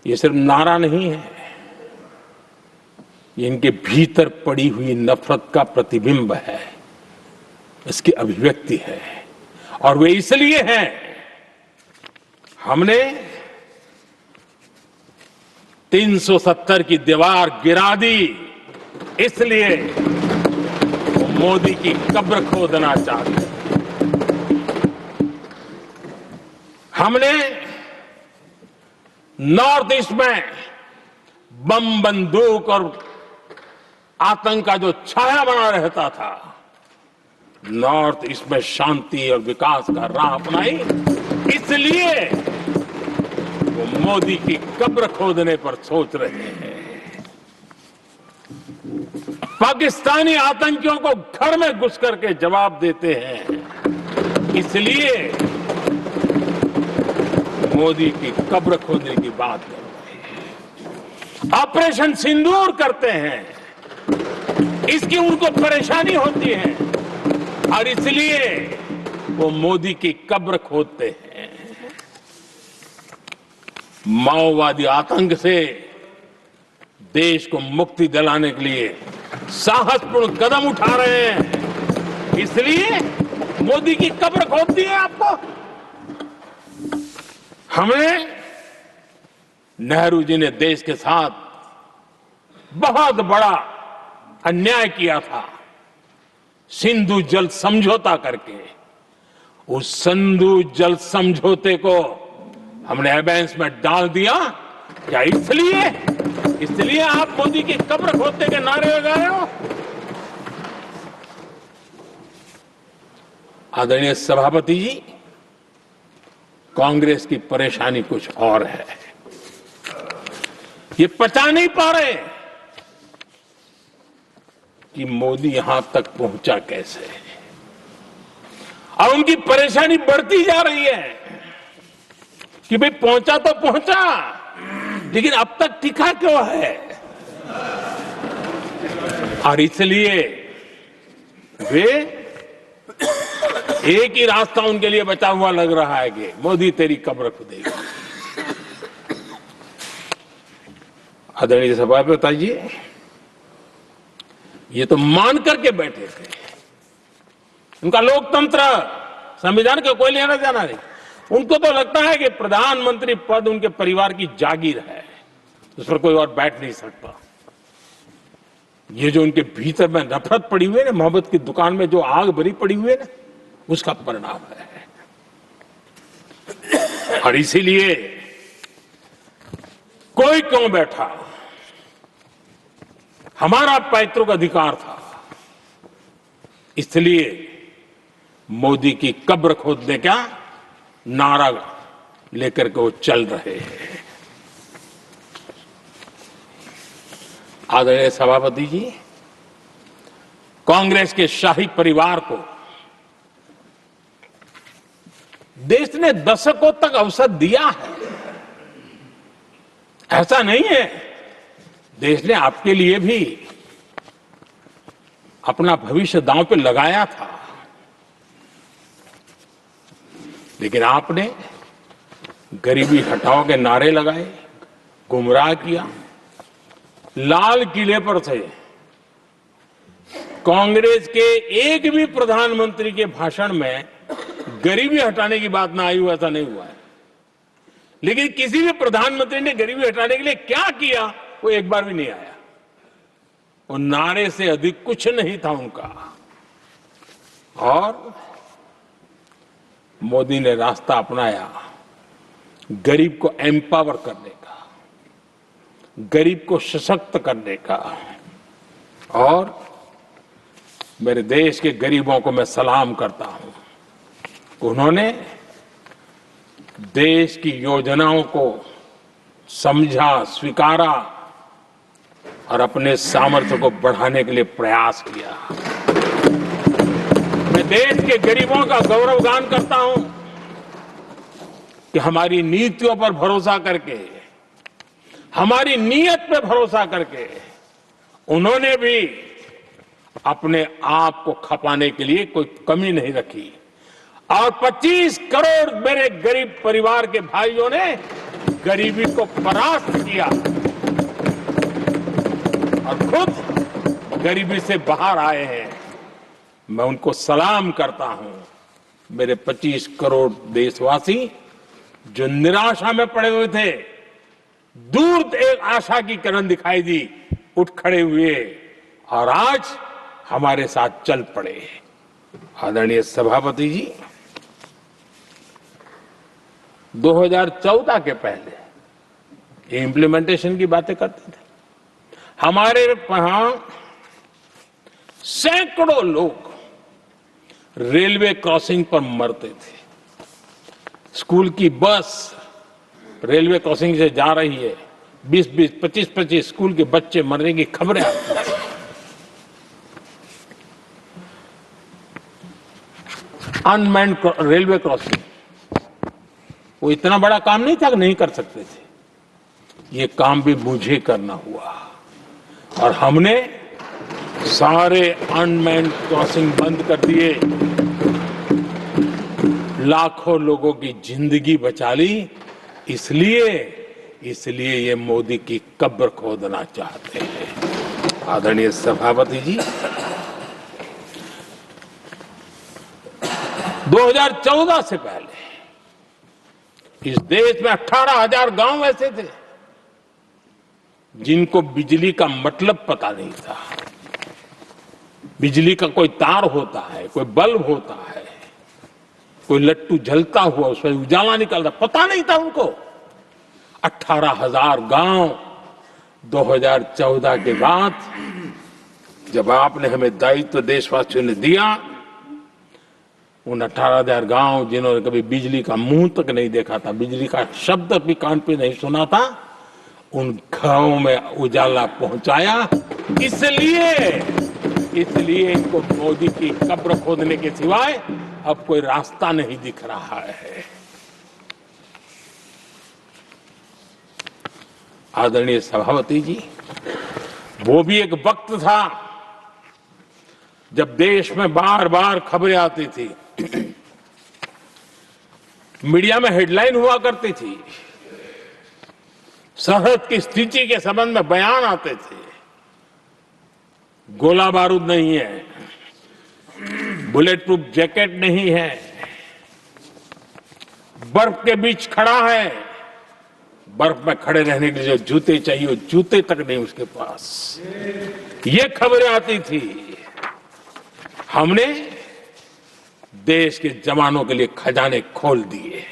ये सिर्फ नारा नहीं है, ये इनके भीतर पड़ी हुई नफरत का प्रतिबिंब है, इसकी अभिव्यक्ति है। और वे इसलिए हैं, हमने 370 की दीवार गिरा दी, इसलिए वो मोदी की कब्र खोदना चाहते हैं। हमने नॉर्थ ईस्ट में बम, बंदूक और आतंक का जो छाया बना रहता था, नॉर्थ ईस्ट में शांति और विकास का राह अपनाई, इसलिए वो मोदी की कब्र खोदने पर सोच रहे हैं। पाकिस्तानी आतंकियों को घर में घुस करके जवाब देते हैं, इसलिए मोदी की कब्र खोदने की बात करते हैं। ऑपरेशन सिंदूर करते हैं, इसकी उनको परेशानी होती है और इसलिए वो मोदी की कब्र खोदते हैं। माओवादी आतंक से देश को मुक्ति दिलाने के लिए साहसपूर्ण कदम उठा रहे हैं, इसलिए मोदी की कब्र खोदती है आपको। हमें नेहरू जी ने देश के साथ बहुत बड़ा अन्याय किया था, सिंधु जल समझौता करके। उस सिंधु जल समझौते को हमने एबेंस में डाल दिया। क्या इसलिए आप मोदी की कब्र खोदने के नारे लगा रहे हो? आदरणीय सभापति जी, कांग्रेस की परेशानी कुछ और है। ये पचा नहीं पा रहे कि मोदी यहां तक पहुंचा कैसे, और उनकी परेशानी बढ़ती जा रही है कि भाई पहुंचा तो पहुंचा, लेकिन अब तक टिका क्यों है? और इसलिए वे एक ही रास्ता उनके लिए बचा हुआ लग रहा है कि मोदी तेरी कब्र खुदेगी। आदरणीय सभापति जी, ये तो मान करके बैठे थे, उनका लोकतंत्र संविधान का कोई लेना देना नहीं, उनको तो लगता है कि प्रधानमंत्री पद उनके परिवार की जागीर है, उस पर कोई और बैठ नहीं सकता। ये जो उनके भीतर में नफरत पड़ी हुई है ना, मोहब्बत की दुकान में जो आग भरी पड़ी हुई है ना, उसका परिणाम है। और इसीलिए कोई क्यों बैठा, हमारा पैतृक अधिकार था, इसलिए मोदी की कब्र खोदने का नारा लेकर के वो चल रहे हैं। आदरणीय सभापति जी, कांग्रेस के शाही परिवार को देश ने दशकों तक अवसर दिया है, ऐसा नहीं है। देश ने आपके लिए भी अपना भविष्य दांव पे लगाया था, लेकिन आपने गरीबी हटाओ के नारे लगाए, गुमराह किया। लाल किले पर से कांग्रेस के एक भी प्रधानमंत्री के भाषण में गरीबी हटाने की बात ना आई हो, ऐसा नहीं हुआ है। लेकिन किसी भी प्रधानमंत्री ने गरीबी हटाने के लिए क्या किया, वो एक बार भी नहीं आया। वो नारे से अधिक कुछ नहीं था उनका। और मोदी ने रास्ता अपनाया गरीब को एम्पावर करने का, गरीब को सशक्त करने का। और मेरे देश के गरीबों को मैं सलाम करता हूं, उन्होंने देश की योजनाओं को समझा, स्वीकारा और अपने सामर्थ्य को बढ़ाने के लिए प्रयास किया। मैं देश के गरीबों का गौरवगान करता हूं कि हमारी नीतियों पर भरोसा करके, हमारी नीयत पर भरोसा करके उन्होंने भी अपने आप को खपाने के लिए कोई कमी नहीं रखी। और 25 करोड़ मेरे गरीब परिवार के भाइयों ने गरीबी को परास्त किया और खुद गरीबी से बाहर आए हैं। मैं उनको सलाम करता हूं। मेरे 25 करोड़ देशवासी जो निराशा में पड़े हुए थे, दूर एक आशा की किरण दिखाई दी, उठ खड़े हुए और आज हमारे साथ चल पड़े। आदरणीय सभापति जी, 2014 के पहले इम्प्लीमेंटेशन की बातें करते थे। हमारे यहां सैकड़ों लोग रेलवे क्रॉसिंग पर मरते थे। स्कूल की बस रेलवे क्रॉसिंग से जा रही है, 20-20, 25-25 स्कूल के बच्चे मरने की खबरें आती हैं। अनमैन्ड रेलवे क्रॉसिंग, वो इतना बड़ा काम नहीं था कि नहीं कर सकते थे। ये काम भी मुझे करना हुआ और हमने सारे अनमैन्ड क्रॉसिंग बंद कर दिए, लाखों लोगों की जिंदगी बचा ली। इसलिए ये मोदी की कब्र खोदना चाहते हैं। आदरणीय सभापति जी, 2014 से पहले इस देश में 18,000 गांव ऐसे थे जिनको बिजली का मतलब पता नहीं था। बिजली का कोई तार होता है, कोई बल्ब होता है, कोई लट्टू जलता हुआ उसमें उजाला निकलता, पता नहीं था उनको। 18,000 गांव 2014 के बाद जब आपने हमें दायित्व देशवासियों ने दिया, उन 18,000 गांव जिन्होंने कभी बिजली का मुंह तक नहीं देखा था, बिजली का शब्द भी कान पे नहीं सुना था, उन गांवों में उजाला पहुंचाया। इसलिए इनको मोदी की कब्र खोदने के सिवाय अब कोई रास्ता नहीं दिख रहा है। आदरणीय सभापति जी, वो भी एक वक्त था जब देश में बार बार खबरें आती थी, मीडिया में हेडलाइन हुआ करती थी, सरहद की स्थिति के संबंध में बयान आते थे। गोला बारूद नहीं है, बुलेट प्रूफ जैकेट नहीं है, बर्फ के बीच खड़ा है, बर्फ में खड़े रहने के लिए जो जूते चाहिए वो जूते तक नहीं उसके पास। ये खबरें आती थी। हमने देश के जवानों के लिए खजाने खोल दिए।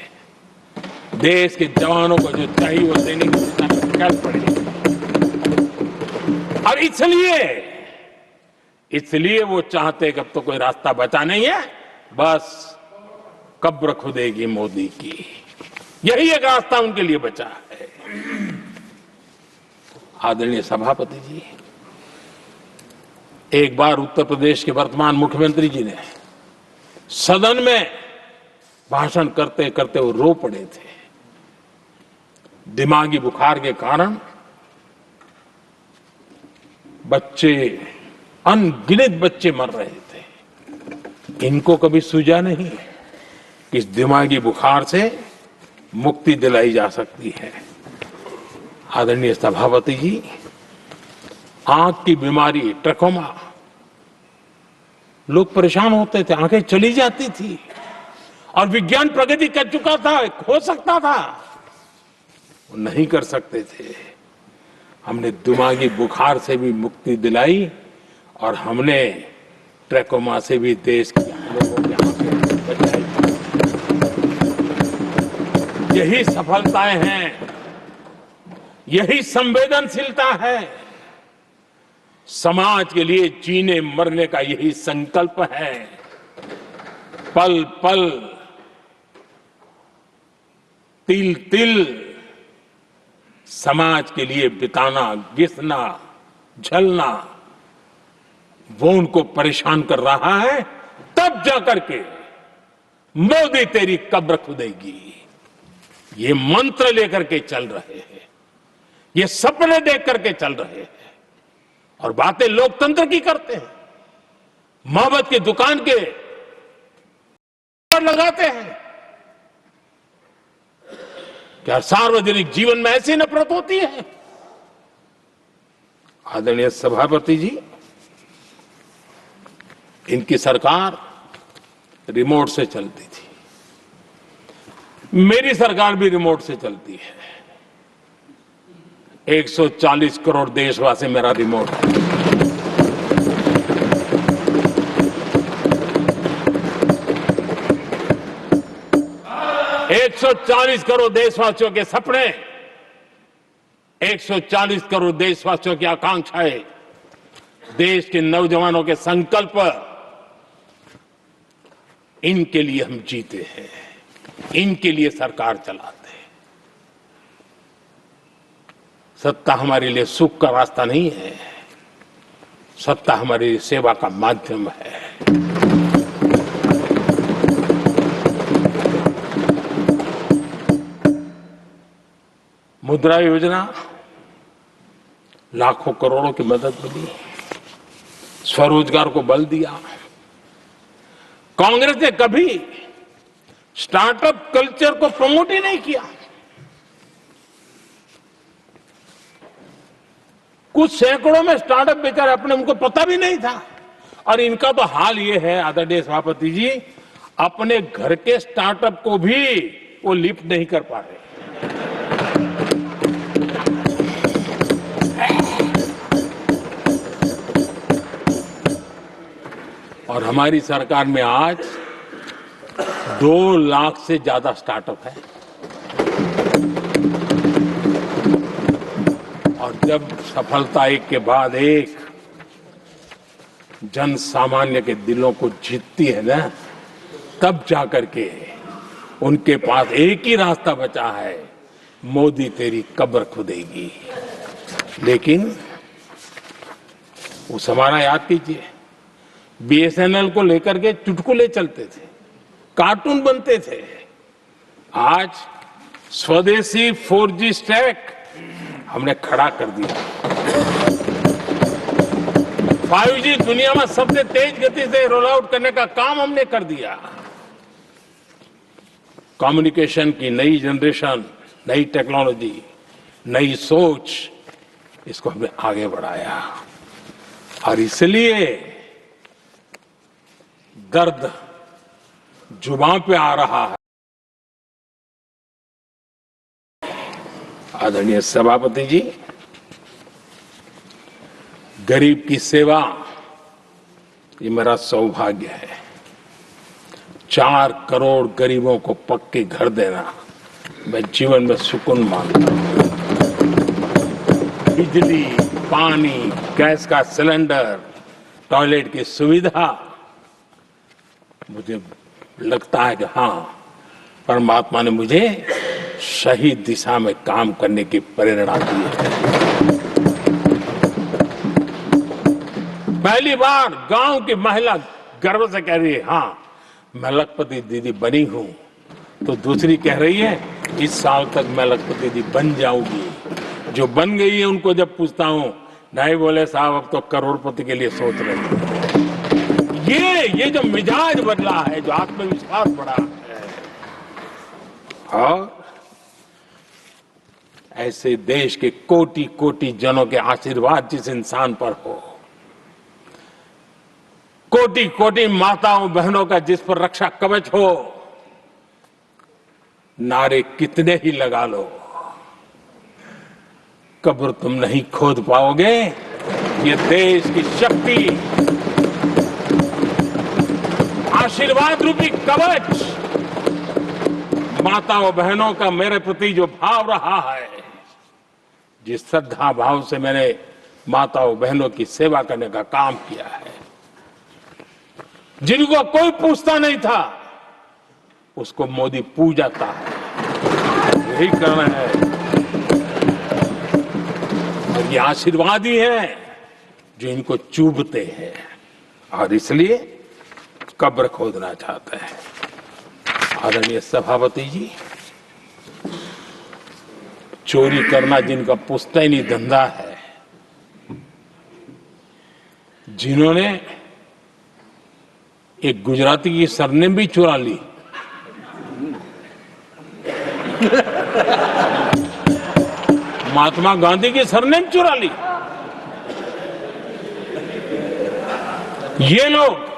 देश के जवानों को जो चाहिए वो देने की चल पड़े। और इसलिए वो चाहते कि अब तो कोई रास्ता बचा नहीं है, बस कब्र खुदेगी मोदी की। यही एक रास्ता उनके लिए बचा है। आदरणीय सभापति जी, एक बार उत्तर प्रदेश के वर्तमान मुख्यमंत्री जी ने सदन में भाषण करते करते वो रो पड़े थे। दिमागी बुखार के कारण बच्चे, अनगिनत बच्चे मर रहे थे। इनको कभी सूझा नहीं कि इस दिमागी बुखार से मुक्ति दिलाई जा सकती है। आदरणीय सभापति जी, आंख की बीमारी ट्रकोमा, लोग परेशान होते थे, आंखें चली जाती थी और विज्ञान प्रगति कर चुका था, हो सकता था, वो नहीं कर सकते थे। हमने दिमागी बुखार से भी मुक्ति दिलाई और हमने ट्रकोमा से भी देश के लोगों की आंखें बचाई। यही सफलताएं हैं, यही संवेदनशीलता है। समाज के लिए जीने मरने का यही संकल्प है। पल पल, तिल तिल समाज के लिए बिताना, घिसना, झलना, वो उनको परेशान कर रहा है। तब जाकर के मोदी तेरी कब्र खुदेगी, ये मंत्र लेकर के चल रहे हैं, ये सपने देख करके चल रहे हैं और बातें लोकतंत्र की करते हैं। मोहब्बत की दुकान के पर लगाते हैं। क्या सार्वजनिक जीवन में ऐसी नफरत होती है? आदरणीय सभापति जी, इनकी सरकार रिमोट से चलती थी, मेरी सरकार भी रिमोट से चलती है। 140 करोड़ देशवासी मेरा रिमोट है। एक 140 करोड़ देशवासियों के सपने, 140 करोड़ देशवासियों की आकांक्षाएं, देश के नौजवानों के संकल्प, इनके लिए हम जीते हैं, इनके लिए सरकार चलाते हैं। सत्ता हमारे लिए सुख का रास्ता नहीं है, सत्ता हमारी लिए सेवा का माध्यम है। मुद्रा योजना, लाखों करोड़ों की मदद मिली, स्वरोजगार को बल दिया। कांग्रेस ने कभी स्टार्टअप कल्चर को प्रमोट ही नहीं किया। कुछ सैकड़ों में स्टार्टअप बेचारे अपने, उनको पता भी नहीं था। और इनका तो हाल ये है आदरणीय सभापति जी, अपने घर के स्टार्टअप को भी वो लिफ्ट नहीं कर पा रहे। और हमारी सरकार में आज 2 लाख से ज्यादा स्टार्टअप है। और जब सफलता एक के बाद एक जन सामान्य के दिलों को जीतती है ना, तब जाकर के उनके पास एक ही रास्ता बचा है, मोदी तेरी कब्र खुदेगी। लेकिन उस हमारा याद कीजिए, बीएसएनएल को लेकर के चुटकुले चलते थे, कार्टून बनते थे। आज स्वदेशी 4G स्टैक हमने खड़ा कर दिया। 5G दुनिया में सबसे तेज गति से रोल आउट करने का काम हमने कर दिया। कम्युनिकेशन की नई जनरेशन, नई टेक्नोलॉजी, नई सोच, इसको हमने आगे बढ़ाया। और इसलिए दर्द जुबान पे आ रहा है। आदरणीय सभापति जी, गरीब की सेवा ये मेरा सौभाग्य है। 4 करोड़ गरीबों को पक्के घर देना मैं जीवन में सुकून मानता हूं। बिजली, पानी, गैस का सिलेंडर, टॉयलेट की सुविधा, मुझे लगता है कि हाँ, परमात्मा ने मुझे सही दिशा में काम करने की प्रेरणा दी है। पहली बार गांव की महिला गर्व से कह रही है, हाँ मैं लखपति दीदी बनी हूं, तो दूसरी कह रही है इस साल तक मैं लखपति दीदी बन जाऊंगी। जो बन गई है उनको जब पूछता हूं, नहीं बोले साहब अब तो करोड़पति के लिए सोच रहे हैं। ये जो मिजाज बदला है, जो आत्मविश्वास बढ़ा है, और ऐसे देश के कोटि कोटि जनों के आशीर्वाद जिस इंसान पर हो, कोटि कोटि माताओं बहनों का जिस पर रक्षा कवच हो, नारे कितने ही लगा लो, कब्र तुम नहीं खोद पाओगे। ये देश की शक्ति, आशीर्वाद रूपी कवच, माताओं बहनों का मेरे प्रति जो भाव रहा है, जिस श्रद्धा भाव से मैंने माताओं बहनों की सेवा करने का काम किया है, जिनको कोई पूछता नहीं था उसको मोदी पूजाता है। यही करना है, और ये आशीर्वाद ही है जो इनको चूबते हैं, और इसलिए कब्र खोदना चाहते हैं। आदरणीय सभापति जी, चोरी करना जिनका पुश्तैनी धंधा है, जिन्होंने एक गुजराती की सरनेम भी चुरा ली, महात्मा गांधी की सरनेम चुरा ली, ये लोग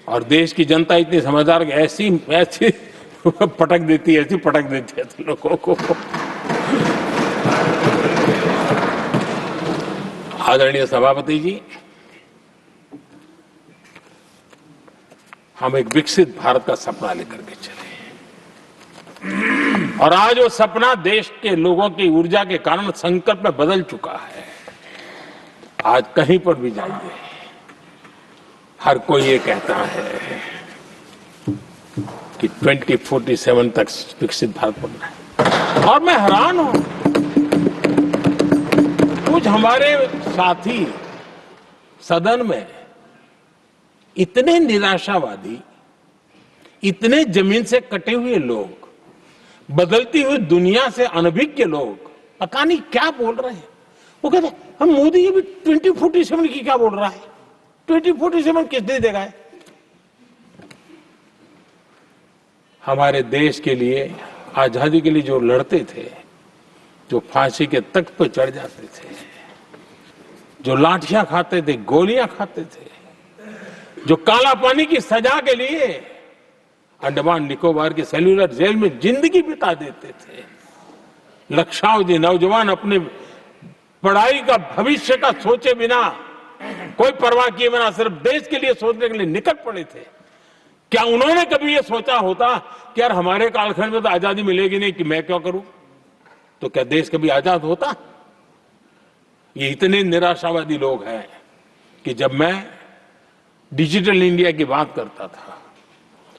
और देश की जनता इतनी समझदार कि ऐसी पटक देती है, तो लोगों को। आदरणीय सभापति जी, हम एक विकसित भारत का सपना लेकर के चले, और आज वो सपना देश के लोगों की ऊर्जा के कारण संकल्प में बदल चुका है। आज कहीं पर भी जाइए, हर कोई ये कहता है कि 2047 तक विकसित भारत बनना है, और मैं हैरान हूं, कुछ हमारे साथी सदन में इतने निराशावादी, इतने जमीन से कटे हुए लोग, बदलती हुई दुनिया से अनभिज्ञ लोग पता नहीं क्या बोल रहे हैं। वो कहते हैं हम मोदी ये भी 2047 की क्या बोल रहा है, 2047 किसने देगा है? हमारे देश के लिए, आजादी के लिए जो लड़ते थे, जो फांसी के तख्त पर चढ़ जाते थे, जो लाठियां खाते थे, गोलियां खाते थे, जो काला पानी की सजा के लिए अंडमान निकोबार की सेल्यूलर जेल में जिंदगी बिता देते थे, लक्षावधि नौजवान अपने पढ़ाई का भविष्य का सोचे बिना, कोई परवाह किए बिना सिर्फ देश के लिए सोचने के लिए निकल पड़े थे। क्या उन्होंने कभी ये सोचा होता कि यार हमारे कालखंड में तो आजादी मिलेगी नहीं, कि मैं क्यों करूं? तो क्या देश कभी आजाद होता? ये इतने निराशावादी लोग हैं कि जब मैं डिजिटल इंडिया की बात करता था,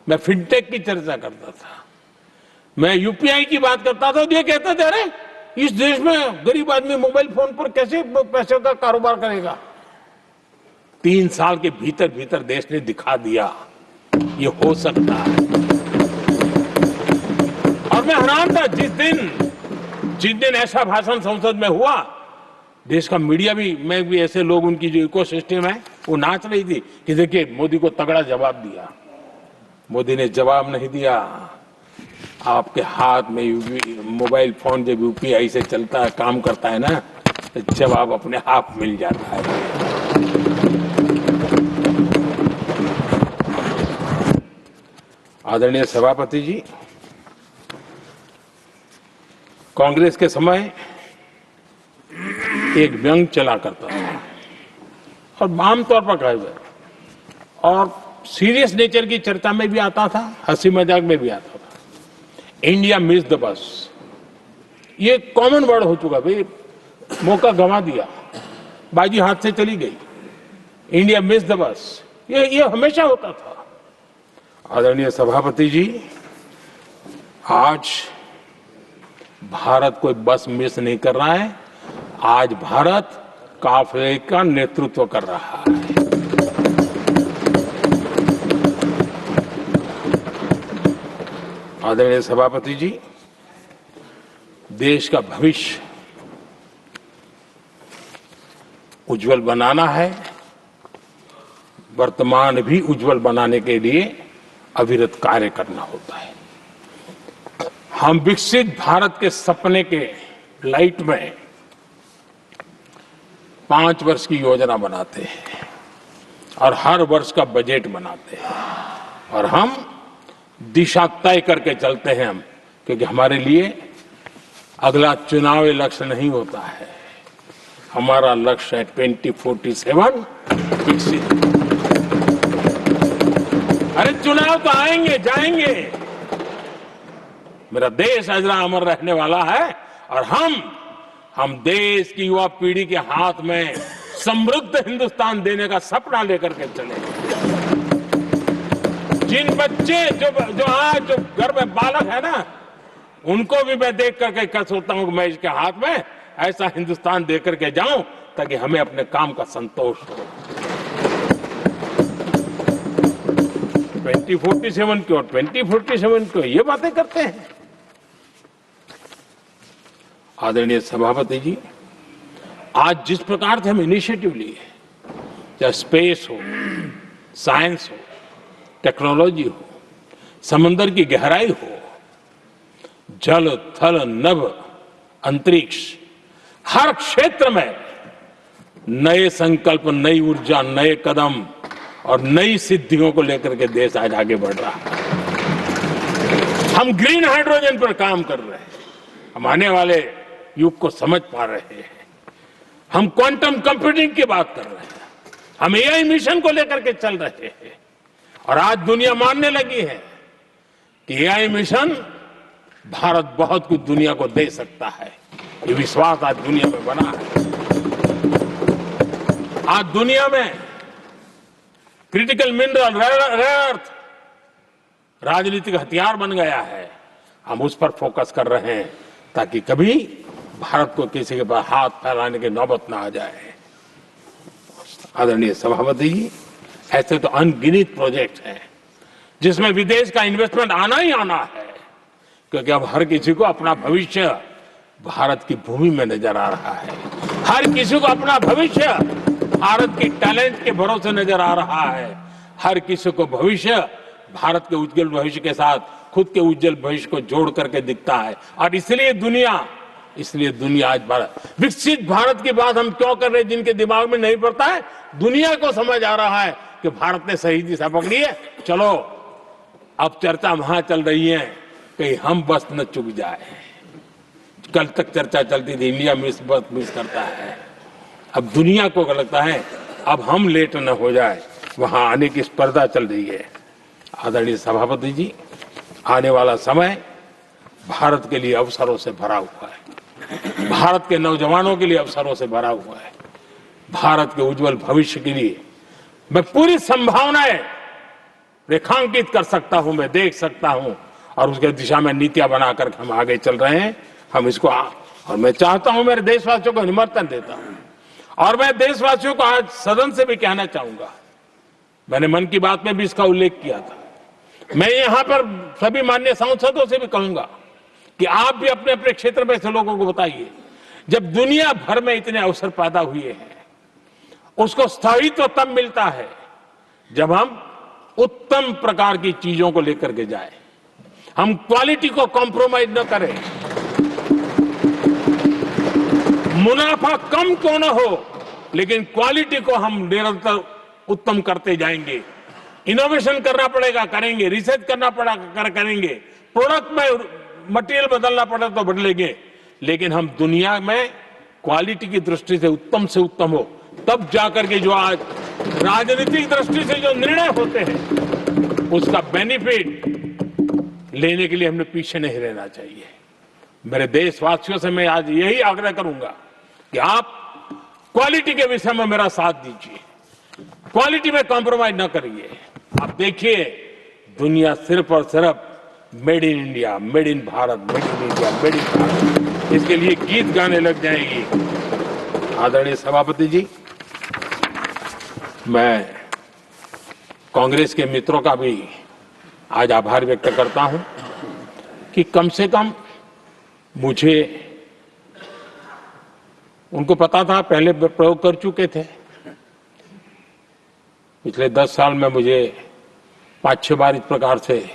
मैं फिनटेक की चर्चा करता था, मैं यूपीआई की बात करता था, तो ये कहते थे अरे इस देश में गरीब आदमी मोबाइल फोन पर कैसे पैसे का कारोबार करेगा? 3 साल के भीतर भीतर देश ने दिखा दिया ये हो सकता है। और मैं हैरान था जिस दिन ऐसा भाषण संसद में हुआ, देश का मीडिया भी, मैं भी, ऐसे लोग, उनकी जो इकोसिस्टम है वो नाच रही थी कि देखिए मोदी को तगड़ा जवाब दिया। मोदी ने जवाब नहीं दिया। आपके हाथ में मोबाइल फोन जब यूपीआई से चलता है, काम करता है ना, तो जवाब अपने आप मिल जाता है। आदरणीय सभापति जी, कांग्रेस के समय एक व्यंग चला करता था और आमतौर पर कहे हुए और सीरियस नेचर की चर्चा में भी आता था, हंसी मजाक में भी आता था। इंडिया मिस द बस, ये कॉमन वर्ड हो चुका भाई, मौका गंवा दिया, बाजी हाथ से चली गई। इंडिया मिस द बस, ये हमेशा होता था। आदरणीय सभापति जी, आज भारत कोई बस मिस नहीं कर रहा है, आज भारत काफिले का नेतृत्व कर रहा है। आदरणीय सभापति जी, देश का भविष्य उज्जवल बनाना है, वर्तमान भी उज्जवल बनाने के लिए अविरत कार्य करना होता है। हम विकसित भारत के सपने के लाइट में 5 वर्ष की योजना बनाते हैं और हर वर्ष का बजट बनाते हैं और हम दिशा तय करके चलते हैं हम, क्योंकि हमारे लिए अगला चुनावी लक्ष्य नहीं होता है, हमारा लक्ष्य है 2047 विकसित। अरे चुनाव तो आएंगे जाएंगे, मेरा देश अजरा अमर रहने वाला है और हम देश की युवा पीढ़ी के हाथ में समृद्ध हिंदुस्तान देने का सपना लेकर के चले। जिन बच्चे जो आज जो घर में बालक है ना, उनको भी मैं देख करके कर सोचता हूं कि मैं इसके हाथ में ऐसा हिंदुस्तान दे करके जाऊं ताकि हमें अपने काम का संतोष हो। 2047 क्यों 2047 क्यों ये बातें करते हैं। आदरणीय सभापति जी, आज जिस प्रकार से हम इनिशिएटिव लिए, चाहे स्पेस हो, साइंस हो, टेक्नोलॉजी हो, समंदर की गहराई हो, जल थल नभ अंतरिक्ष, हर क्षेत्र में नए संकल्प, नई ऊर्जा, नए कदम और नई सिद्धियों को लेकर के देश आज आगे बढ़ रहा है। हम ग्रीन हाइड्रोजन पर काम कर रहे हैं, हम आने वाले युग को समझ पा रहे हैं। हम क्वांटम कंप्यूटिंग की बात कर रहे हैं, हम एआई मिशन को लेकर के चल रहे हैं और आज दुनिया मानने लगी है कि एआई मिशन भारत बहुत कुछ दुनिया को दे सकता है। ये विश्वास आज दुनिया में बना है। आज दुनिया में क्रिटिकल मिनरल, रेयर अर्थ राजनीतिक हथियार बन गया है। हम उस पर फोकस कर रहे हैं ताकि कभी भारत को किसी के पास हाथ फैलाने की नौबत ना आ जाए। आदरणीय सभापति जी, ऐसे तो अनगिनत प्रोजेक्ट हैं जिसमें विदेश का इन्वेस्टमेंट आना ही आना है, क्योंकि अब हर किसी को अपना भविष्य भारत की भूमि में नजर आ रहा है। हर किसी को अपना भविष्य भारत की टैलेंट के भरोसे नजर आ रहा है। हर किसी को भविष्य भारत के उज्जवल भविष्य के साथ खुद के उज्जवल भविष्य को जोड़ करके दिखता है। और इसलिए दुनिया आज विकसित भारत की बात हम क्यों कर रहे हैं, जिनके दिमाग में नहीं पड़ता है, दुनिया को समझ आ रहा है कि भारत ने सही दिशा पकड़ी है। चलो अब चर्चा वहां चल रही है कहीं हम बस न चुक जाए। कल तक चर्चा चलती थी इंडिया बस मिस करता है, अब दुनिया को लगता है अब हम लेट न हो जाए, वहां आने की स्पर्धा चल रही है। आदरणीय सभापति जी, आने वाला समय भारत के लिए अवसरों से भरा हुआ है, भारत के नौजवानों के लिए अवसरों से भरा हुआ है। भारत के उज्जवल भविष्य के लिए मैं पूरी संभावनाएं रेखांकित कर सकता हूं, मैं देख सकता हूं और उसके दिशा में नीतियां बनाकर हम आगे चल रहे हैं। हम इसको और मैं चाहता हूं, मेरे देशवासियों को निमंत्रण देता हूं और मैं देशवासियों को आज सदन से भी कहना चाहूंगा, मैंने मन की बात में भी इसका उल्लेख किया था, मैं यहां पर सभी माननीय सांसदों से भी कहूंगा कि आप भी अपने अपने क्षेत्र में से लोगों को बताइए, जब दुनिया भर में इतने अवसर पैदा हुए हैं, उसको स्थायित्व तब मिलता है जब हम उत्तम प्रकार की चीजों को लेकर के जाए, हम क्वालिटी को कॉम्प्रोमाइज न करें। मुनाफा कम क्यों न हो, लेकिन क्वालिटी को हम निरंतर उत्तम करते जाएंगे इनोवेशन करना पड़ेगा, करेंगे, रिसर्च करना पड़ेगा, करेंगे, प्रोडक्ट में मटेरियल बदलना पड़े तो बदलेंगे, लेकिन हम दुनिया में क्वालिटी की दृष्टि से उत्तम हो, तब जाकर के जो आज राजनीतिक दृष्टि से जो निर्णय होते हैं उसका बेनिफिट लेने के लिए हमने पीछे नहीं रहना चाहिए। मेरे देशवासियों से मैं आज यही आग्रह करूंगा कि आप क्वालिटी के विषय में मेरा साथ दीजिए, क्वालिटी में कॉम्प्रोमाइज न करिए। आप देखिए दुनिया सिर्फ और सिर्फ made in India, made in Bharat, made in India, made in Bharat, इसके लिए गीत गाने लग जाएगी। आदरणीय सभापति जी, मैं कांग्रेस के मित्रों का भी आज आभार व्यक्त करता हूं कि कम से कम मुझे, उनको पता था, पहले प्रयोग कर चुके थे, पिछले 10 साल में मुझे 5-6 बार इस प्रकार से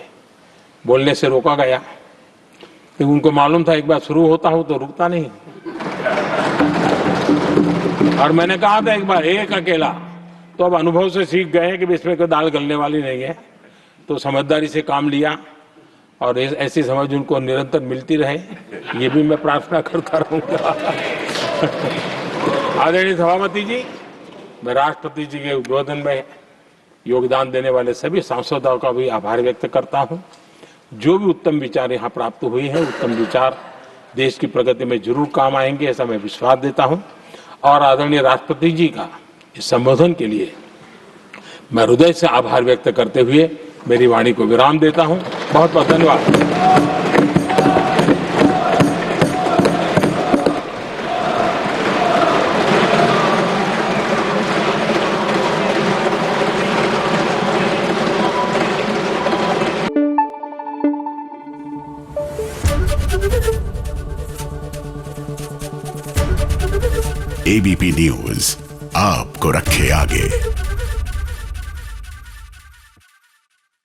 बोलने से रोका गया, क्योंकि उनको मालूम था एक बार शुरू होता हूं तो रुकता नहीं। और मैंने कहा था एक बार एक अकेला, तो अब अनुभव से सीख गए कि इसमें कोई दाल गलने वाली नहीं है, तो समझदारी से काम लिया और ऐसी समझ उनको निरंतर मिलती रहे, ये भी मैं प्रार्थना करता रहूंगा। आदरणीय सभापति जी, मैं राष्ट्रपति जी के उद्बोधन में योगदान देने वाले सभी सांसदों का भी आभार व्यक्त करता हूं। जो भी उत्तम विचार यहाँ प्राप्त हुए हैं, उत्तम विचार देश की प्रगति में जरूर काम आएंगे, ऐसा मैं विश्वास देता हूं। और आदरणीय राष्ट्रपति जी का इस संबोधन के लिए मैं हृदय से आभार व्यक्त करते हुए मेरी वाणी को विराम देता हूं। बहुत बहुत धन्यवाद। एबीपी न्यूज आपको रखे आगे।